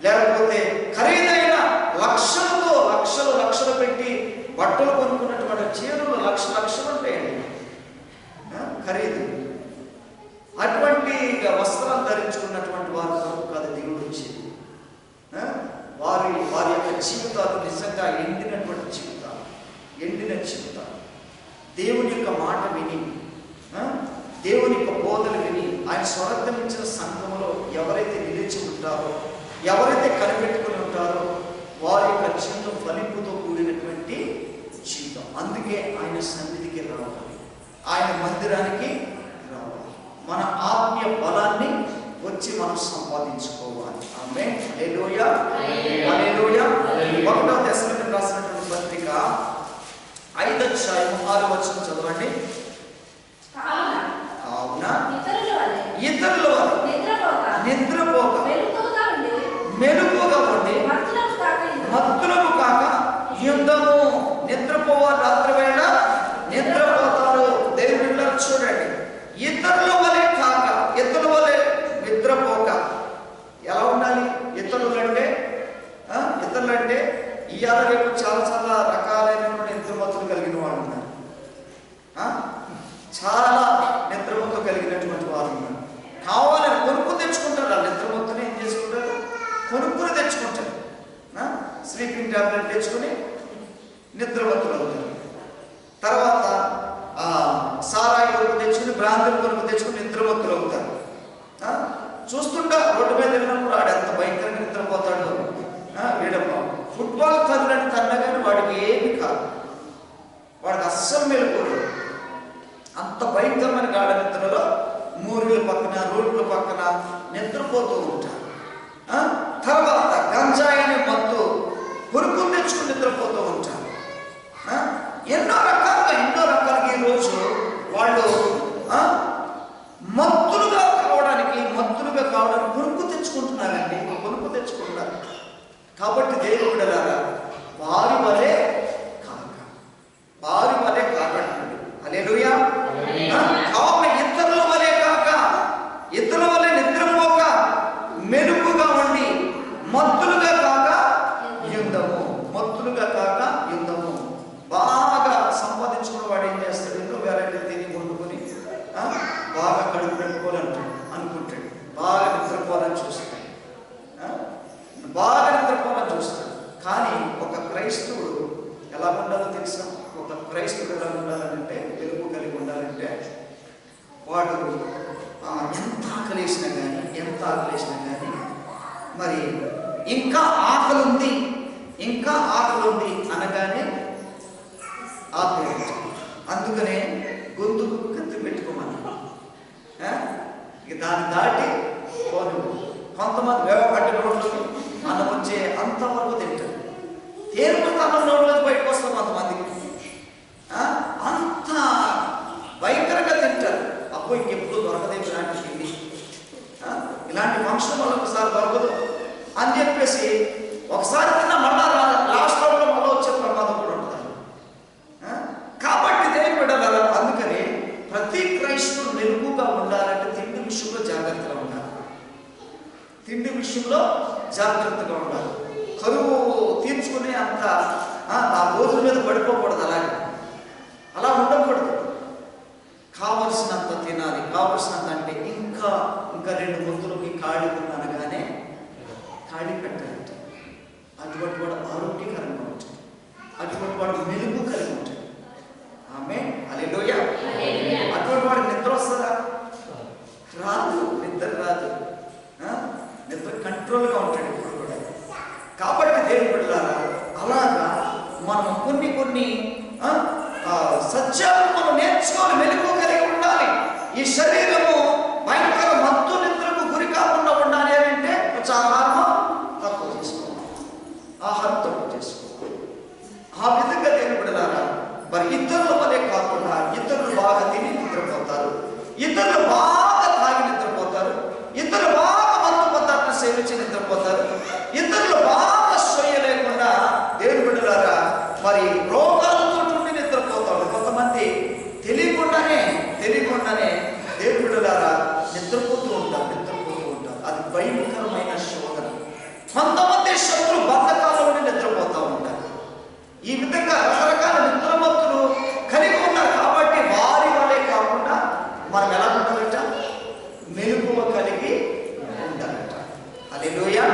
లేకపోతే ఖరీదైన లక్షలు పెట్టి బట్టలు కొనుక్కున్నటువంటి చీరలు లక్షలు ఉంటాయండి ఖరీదు. అటువంటి వస్త్రాలు ధరించుకున్నటువంటి వారి కొరకు కాదు దేవుడు వచ్చేది. వారి యొక్క జీవితాలు నిజంగా ఎండిన జీవితాలు దేవుని యొక్క మాట విని, దేవుని యొక్క బోధలు విని, ఆయన స్వరక్తమించిన సంఘంలో ఎవరైతే నిలిచి ఉంటారో, ఎవరైతే కనిపెట్టుకుని ఉంటారో వారి యొక్క జీవితం ఫలింపుతో కూడినటువంటి జీవితం. అందుకే ఆయన సన్నిధికి రావాలి, ఆయన మందిరానికి రావాలి. మన ఆత్మీయ బలాన్ని వచ్చి మనం సంపాదించుకోవాలి. ఆమేన్. హల్లెలూయా, హల్లెలూయా. 1వ దశలోనికి రాసినటువంటి పత్రిక 5వ అధ్యాయం 6వ వచనం చదవండి. కావున ఇతరుల వలె నిద్రపోక మెలకువగా ఉండి మత్తులకు కాక యుద్ధము. నిద్రపోవాలి, రాత్రి వేళ నిద్రపోతారు. దేవుని చూడండి, ఇతరుల వలె కాక, ఇతరుల వలె నిద్రపోక. ఎలా ఉండాలి? ఇతరులు అంటే ఇవాళ రేపు చాలా రకాలైనటువంటి నిద్రమత్తులు కలిగిన వాళ్ళు ఉన్నారు, చాలా నిద్రమత్తు కలిగినటువంటి వారు ఉన్నారు. కావాలని కొనుక్కు తెచ్చుకుంటారు. ఆ నిద్రమత్తుని ఏం చేసుకుంటారు? కొనుక్కుని తెచ్చుకుంటారు. స్లీపింగ్ టాబ్లెట్ తెచ్చుకుని నిద్రమత్తులు అవుతారు. తర్వాత తలుపు తెచ్చుకుని నిద్రమత్తులు అవుతారు. చూస్తుంటా రోడ్డు మీద వెళ్ళినప్పుడు వాడు ఎంత భయంకరంగా నిద్రపోతాడు. వీడమ్మా ఫుట్బాల్ తల్లని తన్నగానే వాడికి ఏమి కాదు, వాడికి అస్సలు మేలుకోడు. అంత భయంకరమైన గాఢ నిద్రలో మూరుల పక్కన రోడ్ల పక్కన నిద్రపోతూ ఉంటారు. తర్వాత గంజాయి అనే మత్తు పురుకులు తెచ్చుకుని నిద్రపోతూ ఉంటారు. ఎన్నో రకాలుగా ఈరోజు వాళ్ళు మత్తులుగా కావడానికి పురుకు తెచ్చుకుంటున్నారండి, పురుకు తెచ్చుకుంటున్నారు. కాబట్టి దేవుడు బిడ్డలారా వారి వలె కాకండి. హల్లెలూయా. కావున ఇతరుల వలె కాక, ఇతరుల వలె నిద్రపోక, మెలుగుగా ఉండి మత్తులుగా కాక యుందము. బాగా సంపాదించుకున్న వాడు ఏం చేస్తాడు? ఎన్నో వేరైతే తిని వండుకొని బాగా కడుపు పెట్టుకోవాలంటాడు, అనుకుంటాడు. బాగా నిద్రపోవాలని చూస్తాడు. కానీ ఒక క్రైస్తవుడు ఎలా ఉండాలో తెలుసా? ఒక క్రైస్తవుడు ఎలా ఉండాలంటే, వెలుగు కలిగి ఉండాలంటే, వాడు ఎంత ఆకలేసినా కానీ మరి ఇంకా ఆకలి ఉంది అనగానే ఆత్మహత్య. అందుకనే గొంతుకు కత్తి పెట్టుకోమని, ఇక దాన్ని దాటి పోను. కొంతమంది వేవపడ్డ నోట్లోకి అన్నం వచ్చే అంతవరకు తింటారు. తేరుకుంటే అన్నం నోట్లోకి బయటకు వస్తాం కొంతమందికి. అంత భయంకరంగా తింటారు. అప్పుడు ఇంకెప్పుడు దొరకదే ఇలాంటి తిండి, ఇలాంటి ఫంక్షన్ వల్ల ఒకసారి దొరకదు అని చెప్పేసి ఒకసారి తిన్నా మళ్ళా లాస్ట్ రౌండ్లో మళ్ళీ వచ్చే ప్రమాదం కూడా ఉంటుంది. కాబట్టి దేవుని బిడ్డలారా, అందుకని ప్రతి క్రైస్తవుడు మెలుగుగా ఉండాలంటే తిండి విషయంలో జాగ్రత్తగా ఉండాలి. కరువు తీర్చుకునే అంత ఆ రోజుల మీద పడిపోకూడదు. అలా ఉండకూడదు. కావలసినంత తినాలి. కావలసినంత అంటే ఇంకా 2 ముద్దలకి ఖాళీ అనగానే ఖాళీ పెట్టాలంట. అటువంటి వాడు ఆరోగ్యకరంగా ఉంటుంది. అటువంటి వాడు మెలుగు కలిగి ఉంటాడు. ఆమేన్, హల్లెలూయా. అటువంటి వాడికి నిద్ర వస్తుందా? రాదు. నిద్ర కంట్రోల్గా ఉంటాడు ఇప్పుడు కూడా. కాబట్టి దేవుని బిడ్డలారా, అలాగా మనం కొన్ని సత్యాలను మనం నేర్చుకోవాలి, మెలుగు కలిగి ఉండాలి. ఈ శరీరము భయంకర మత్తు నిద్రకు గురి కాకుండా ఉండాలి అంటే ఆహారం తక్కువ చేసుకోవాలి. ఆ విధంగా దేవుని బిడ్డలారా, మరి ఇతరుల వలె కాకుండా, ఇతరులు బాగా తిని నిద్రపోతారు, ఇతరులు బాగా తాగి నిద్రపోతారు, ఇతరులు బాగా మత్తు పదార్థం సేవించి నిద్రపోతారు, ఇతరులు బాగా సొయ్య లేకుండా దేవుని బిడ్డలారా మరి రోగాలతో ఉండి నిద్రపోతారు. కొంతమంది తెలియకుండానే దేవుని బిడ్డలారా నిద్రపోతూ ఉంటారు. అది భయంకరమైన శోధన. కొంతమంది శత్రు బంధకాల నుండి నిద్రపోతూ ఉంటారు. ఈ విధంగా రకరకాల నిద్రమత్తులు కలిగి ఉన్నారు. కాబట్టి వారి వలె కాకుండా మనం ఎలా ఉండాలంట? మెలుగువ కలిగి ఉండాలంట. హల్లెలూయా.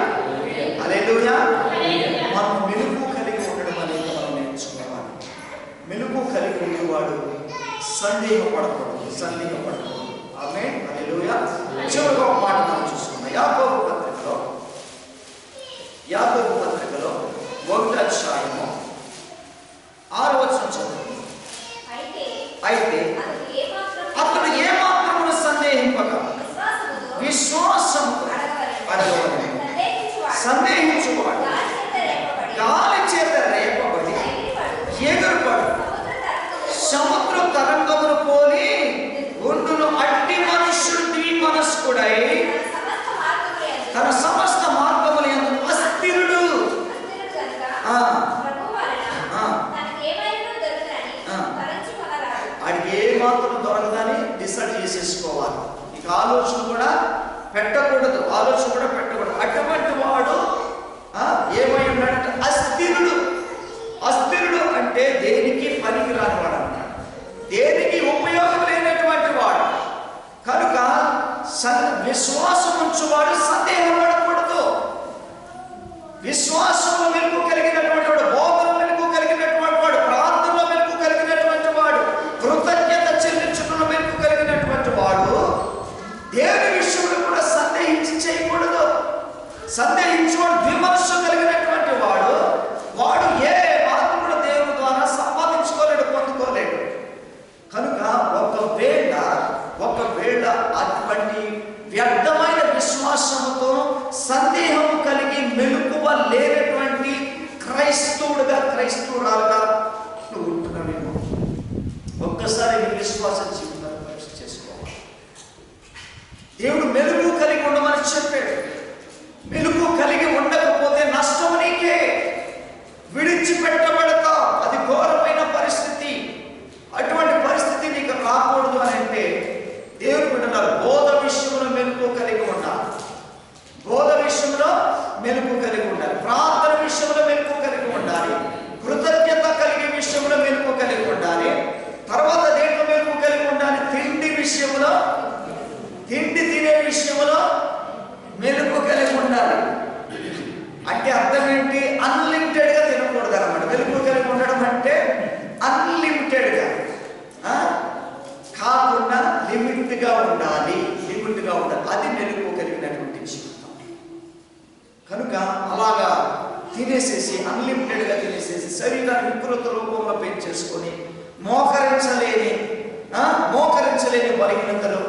మనం మెలుగు కలిగి ఉండడం అనేది మనం నేర్చుకోవాలి. మెలుగు కలిగి ఉండేవాడు సందేహపడకూడదు. ఆమేన్, హల్లెలూయా. చివరిగా ఒక మాట మనం చూస్తున్నాం. యాకోబు పత్రికలో 1వ అధ్యాయము 6వ వచనం చదువు. అయితే అతడు ఏమాత్రమును సందేహింపక విశ్వాసము అడగవలెను. సందేహించువాడు గాలి చేత రేపబడి ఎగురుపడు సముద్ర తరంగమును పోలి ఉండును. అట్టి మనుష్యుడు ద్విమనస్కుడై తన సమస్త మార్గముల యందు అస్థిరుడు. వాడికి ఏ మాత్రం దొరకదని డిసైడ్ చేసేసుకోవాలి. ఇక ఆలోచన కూడా పెట్టకూడదు. అటువంటి వాడు ఏమై ఉన్నాడంటే అస్థిరుడు అంటే దేనికి పనికి రానివాడు అన్నాడు, దేనికి ఉపయోగం లేనటువంటి వాడు. కనుక విశ్వాసం ఉంచువాడు సందేహపడకూడదు. విశ్వాసంలో మెలుగు కలిగినటువంటి వాడు, బోధనలో మెలుగు కలిగినటువంటి వాడు, ప్రార్థనలో మెలుగు కలిగినటువంటి వాడు, కృతజ్ఞత చెల్లించడంలో మెలుగు కలిగినటువంటి వాడు ఉన్నటువంటి వ్యర్థమైన విశ్వాసముతో సందేహం కలిగి మెలకువ లేనటువంటి క్రైస్తవుడుగా క్రైస్తవురాలుగా నువ్వు ఉంటున్నావేమో. ఒక్కసారి నీ విశ్వాస జీవితాన్ని పరీక్ష చేసుకోవాలి. దేవుడు మెలుగు కలిగి ఉండమని చెప్పాడు. మెలుగు కలిగి ఉండకపోతే నష్టం నీకే, విడిచిపెట్టబడతా. అది ఘోరమైన పరిస్థితి. అటువంటి పరిస్థితి నీకు రాకూడదు అని అంటే దేవుడు బిడ్డలారా బోధ విషయంలో మెలుగు కలిగి ఉండాలి. బోధ విషయంలో మెలుగు కలిగి ఉండాలి. ప్రార్థన విషయంలో మెలుగు కలిగి ఉండాలి. కృతజ్ఞత కలిగే విషయంలో మెలుగు కలిగి ఉండాలి. తర్వాత దేంట్లో మెలుగు కలిగి ఉండాలి? తిండి విషయంలో, తిండి తినే విషయంలో మెలుగు కలిగి ఉండాలి. అంటే అర్థం ఏంటి? అన్లిమిటెడ్గా తినకూడదు అన్నమాట. మెలుగు కలిగి ఉండడం అంటే అన్లిమిటెడ్గా కాకుండా లిమిట్గా ఉండాలి. లిమిట్గా ఉండాలి. అది మెలుగు కలిగినటువంటి జీవితం. కనుక అలాగా తినేసేసి అన్లిమిటెడ్గా తినేసేసి శరీరాన్ని వికృత రూపంలో పెంచేసుకొని మోకరించలేని బలహీనతలు,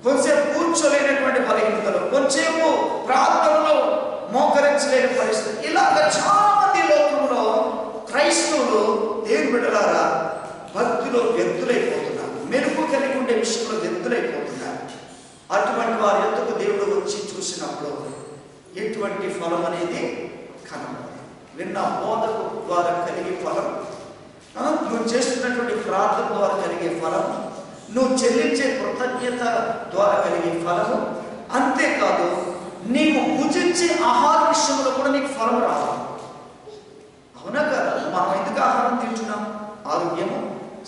కొంచెంసేపు కూర్చోలేనటువంటి బలహీనతలు, కొంచెంసేపు ప్రార్థనలో మోకరించలేని పరిస్థితి, ఇలాగ చాలా మంది లోకంలో క్రైస్తవులు దేవుని బిడ్డలారా భక్తిలో వ్యక్తులైపోతున్నారు. మెరుపు కలిగి ఉండే విషయంలో వ్యక్తులైపోతున్నారు. అటువంటి వారి యొద్దకు దేవుడు వచ్చి చూసినప్పుడు ఎటువంటి ఫలం అనేది కనబడదు. విన్న బోధకు ద్వారా కలిగే ఫలం, నువ్వు చేస్తున్నటువంటి ప్రార్థన ద్వారా కలిగే ఫలం, నువ్వు చెల్లించే కృతజ్ఞత ద్వారా కలిగే ఫలము, అంతేకాదు నీవు భుజించే ఆహార విషయంలో కూడా నీకు ఫలం రావాలి. అవునా కదా? మనం ఎందుకు ఆహారం తింటున్నాం? ఆరోగ్యము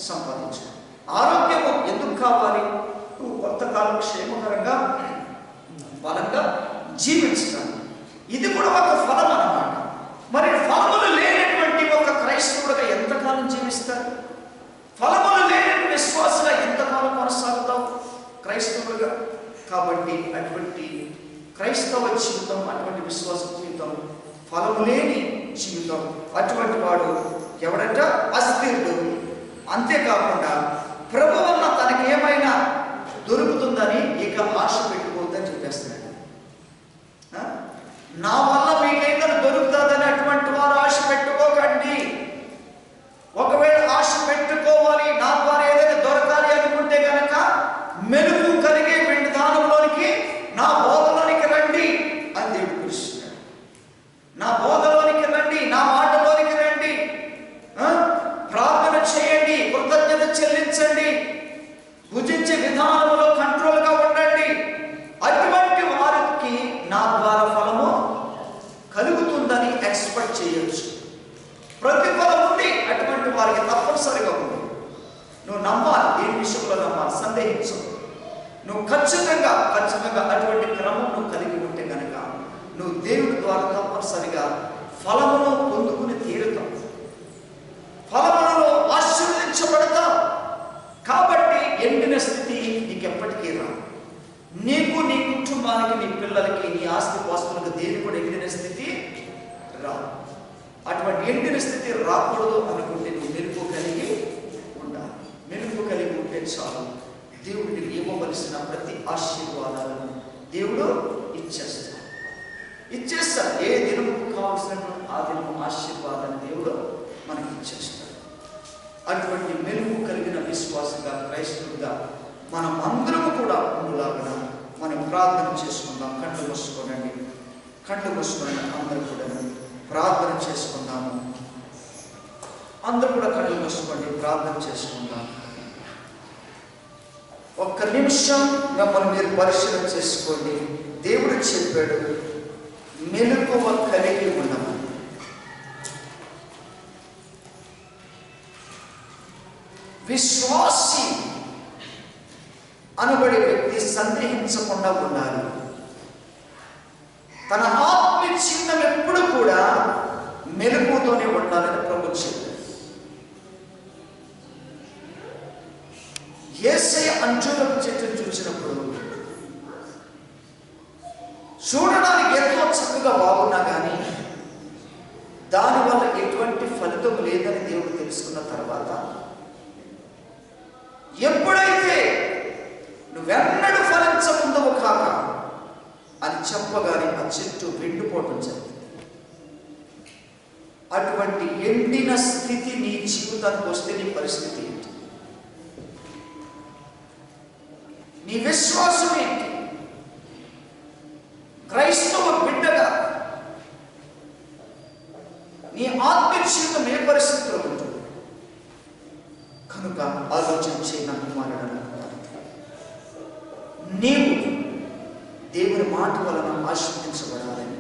సంపాదించాలి. ఆరోగ్యము ఎందుకు కావాలి? నువ్వు కొంతకాలం క్షేమకరంగా బలంగా జీవించాలి. ఇది కూడా ఒక ఫలం అన్నమాట. మరి ఫలములు లేనటువంటి ఒక క్రైస్తవుడిగా ఎంతకాలం జీవిస్తారు? ఫలములు లేని విశ్వాసంగా ఎంతకాలం కొనసాగుతావు క్రైస్తవులుగా? కాబట్టి అటువంటి క్రైస్తవ జీవితం, అటువంటి విశ్వాస జీవితం, ఫలము లేని జీవితం, అటువంటి వాడు ఎవడంట? అస్థిరుడు. అంతేకాకుండా ప్రభు వల్ల తనకి ఏమైనా దొరుకుతుందని ఇక ఆశ పెట్టుకోవద్దని చెప్పేస్తున్నాడు. నా వల్ల మీకేదైనా దొరుకుతుందని అటువంటి వారు ఆశ పెట్టుకోకండి. ఒకవేళ ఆశ పెట్టుకోవాలి, నా ద్వారా ఏదైనా దొరకాలి అనుకుంటే కనుక మెలుగు కలిగే విధానంలోనికి, నా బోధలోనికి రండి అని దేవుడు పిలుస్తున్నాడు. నా బోధలోనికి రండి, నా మాటలోనికి రండి, ప్రార్థన చేయండి, కృతజ్ఞత చెల్లించండి, భుజించే విధానంలో కంట్రోల్గా ఉండండి. అటువంటి వారికి నా ద్వారా ఫలము కలుగుతుందని ఎక్స్పెక్ట్ చేయొచ్చు. ప్రతిఫలం ఉంది అటువంటి వారికి, తప్పనిసరిగా ఉంది. నువ్వు నమ్మాలి. దేని విషయంలో నమ్మాలి? సందేహించు. నువ్వు ఖచ్చితంగా అటువంటి క్రమం నువ్వు కలిగి ఉంటే కనుక నువ్వు దేవుడి ద్వారా తప్పనిసరిగా ఫలమును పొందుకుని తీరుతావు. ఫలములలో ఆశీర్వదించబడతావు. కాబట్టి ఎండిన స్థితి నీకు ఎప్పటికీ రాదు. నీకు, నీ కుటుంబానికి, నీ పిల్లలకి, నీ ఆస్తి పాస్తులకు దేని కూడా ఎండిన స్థితి రాదు. అటువంటి ఎండిన స్థితి రాకూడదు అనుకుంటే నువ్వు మెలుగు కలిగి ఉండాలి. మెలుగు కలిగి ఉంటే చాలు. దేవుడికి ఇవ్వవలసిన ప్రతి ఆశీర్వాదాలను దేవుడు ఇచ్చేస్తాడు. ఏ దినముకు కావలసినటువంటి ఆ దినము ఆశీర్వాదాన్ని దేవుడు మనకి ఇచ్చేస్తాడు. అటువంటి మెలుగు కలిగిన విశ్వాసంగా, క్రైస్తవులుగా మనం అందరము కూడా ఉండులాగా మనం ప్రార్థన చేసుకుందాం. కళ్ళు మూసుకోనండి. అందరూ కూడా ప్రార్థన చేసుకుందాము. అందరూ కూడా కళ్ళు మూసుకోండి, ప్రార్థన చేసుకుందాం. ఒక్క నిమిషం మిమ్మల్ని మీరు పరిశీలన చేసుకోండి. దేవుడు చెప్పాడు మెలకువ కలిగి ఉండమని. విశ్వాసి అనబడే వ్యక్తి సందేహించకుండా ఉండాలి. తన ఆత్మీయ చిహ్నం ఎప్పుడు కూడా మెలకువతోనే ఉండాలని ప్రభు చెప్పారు. యేసయ్య అంజూరపు చెట్టును చూసినప్పుడు చూడడానికి ఎంతో చక్కగా బాగున్నా కానీ దానివల్ల ఎటువంటి ఫలితం లేదని దేవుడు తెలుసుకున్న తర్వాత, ఎప్పుడైతే నువ్వెన్నడూ ఫలించముందు చెప్పగానే ఆ చెట్టు ఎండిపోవటం జరిగింది. అటువంటి ఎండిన స్థితి నీ జీవితానికి వస్తే నీ పరిస్థితి ఏంటి? నీ విశ్వాసం ఏంటి? క్రైస్తవ బిడ్డగా నీ ఆత్మీయ జీవితం ఏ పరిస్థితిలో ఉంటుంది? కనుక ఆలోచించే నా కుమారుడు, నీవు దేవుని మాట వలన ఆశీర్వదించబడాలని,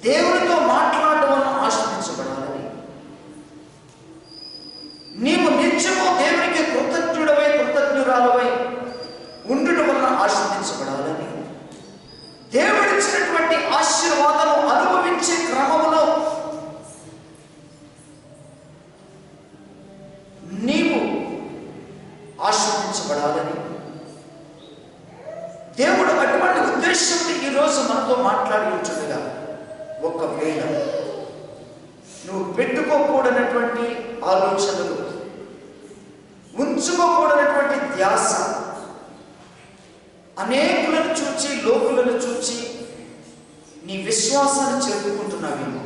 దేవునితో మాట్లాడటం వలన ఆశీర్వదించబడాలని, నీవు నిత్యము దేవునికి కృతజ్ఞురాలవై ఉండటం వలన ఆశీర్వదించబడాలని, దేవుడిచ్చినటువంటి ఆశీర్వాదం అనుభవించే క్రమంలో నీవు ఆశీర్వదించబడాలని దేవుడు అటువంటి ఉద్దేశంతో ఈరోజు మనతో మాట్లాడి ఉంటుండగా, ఒకవేళ నువ్వు పెట్టుకోకూడనటువంటి ఆలోచనలు, ఉంచుకోకూడనటువంటి ధ్యాస, అనేకులను చూచి లోకులను చూచి నీ విశ్వాసాన్ని చెరుపుకుంటున్నావేమో,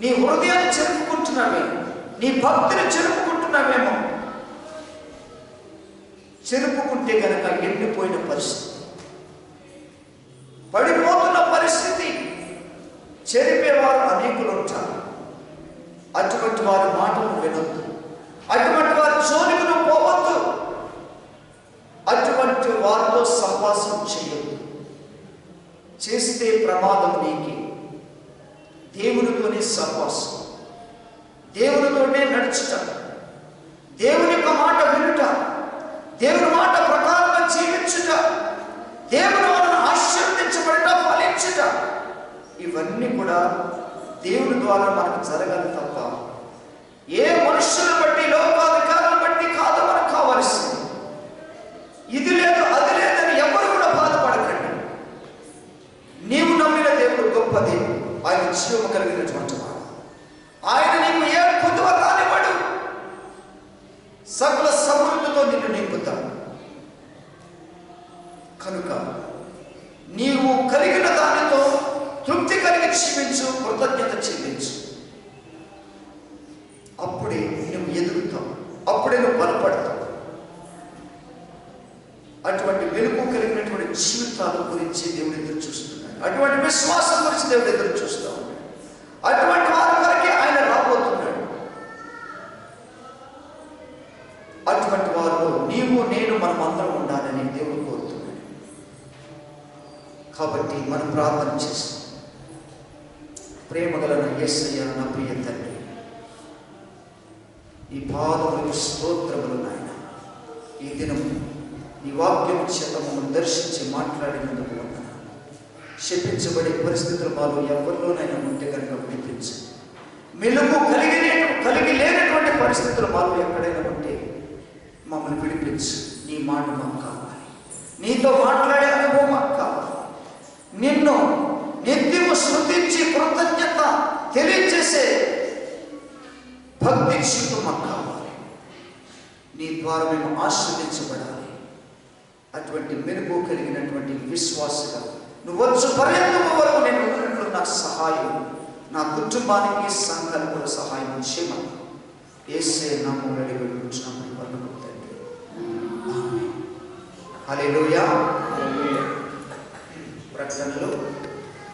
నీ హృదయాన్ని చెరుపుకుంటున్నావేమో, నీ భక్తిని చెరుపుకుంటున్నావేమో. చెరుపుకుంటే కనుక ఎండిపోయిన పరిస్థితి, పడిపోతున్న పరిస్థితి, చెరిపేవారు అనేకులు ఉంటారు. అటువంటి వారి మాటలు వినొద్దు, అటువంటి వారి జోలికి పోవద్దు, అటువంటి వారితో సహవాసం చేయొద్దు. చేస్తే ప్రమాదం నీకే. దేవునితోనే సహవాసం, దేవునితోనే నడుచుట, దేవుని యొక్క మాట వినుట, దేవుని మాట ప్రకారంగా జీవించుట, దేవుని వలన ఆశీర్వదించబడట, ఫలించుట, ఇవన్నీ కూడా దేవుని ద్వారా మనకు జరగాలి తప్ప ఏ మనుషులను బట్టి, లోకాధికారులను బట్టి కాదు మనకు కావలసింది. ఇది లేదు అది లేదని ఎవరు కూడా బాధపడకండి. నీవు నమ్మిన దేవుడు గొప్ప దేవుడు, ఆయన జీవము కలిగినటువంటి వాడు. ఆయన నీకు ఏ కొదువ కానివాడు, సకల సమృద్ధితో నిన్ను నింపుతాడు. కనుక నీవు కలిగిన దానితో తృప్తి కలిగి జీవించు, కృతజ్ఞత చెల్లించు. అప్పుడే నువ్వు ఎదుగుతావు, అప్పుడే నువ్వు బలపడతావు. అటువంటి వెలుగు కలిగినటువంటి జీవితాల గురించి దేవుడు ఎదురు చూస్తున్నాడు. అటువంటి విశ్వాసం గురించి దేవుడు ఎదురు చూస్తూ ఉన్నాడు. అటువంటి వారి వరకే ఆయన రాబోతున్నాడు. అటువంటి వారిలో నీవు నేను మనమందరం ఉండాలని దేవుడు కోరుతున్నాడు. కాబట్టి మనం ప్రార్థన చేస్తాం. ప్రేమగల యేసయ్య, నా ప్రియ తండ్రి, ఈ పాదములకు స్తోత్రములు నాయన. ఈ దినం నీ వాక్యం చేత మమ్మల్ని దర్శించి మాట్లాడినందుకు వందనాలు. శపించబడే పరిస్థితులు మాలో ఎవరిలోనైనా ఉంటే కనుక విడిపించు. మెలుగు కలిగి లేనటువంటి పరిస్థితులు మాలో ఎక్కడైనా ఉంటే మమ్మల్ని విడిపించు. నీ మాట మాకు కావాలి, నీతో మాట్లాడే అనుభవం మాకు కావాలి. నిన్ను నిత్యము స్మృతించి కృతజ్ఞత తెలియజేసే భక్తి జీవితం మాకు కావాలి. నీ ద్వారా మేము ఆశీర్వదించబడాలి. అటువంటి మెరుగు కలిగినటువంటి విశ్వాసగా నువ్వు వచ్చు పర్యంతం వరకు నేను ఉన్నట్లు నాకు సహాయం, నా కుటుంబానికి సంఘానికి కూడా సహాయం చేయమని యేసే నామములో అడిగి వేడుకుంటున్నాము పరలోకపు తండ్రి. ఆమేన్. హల్లెలూయా. ప్రకటనలో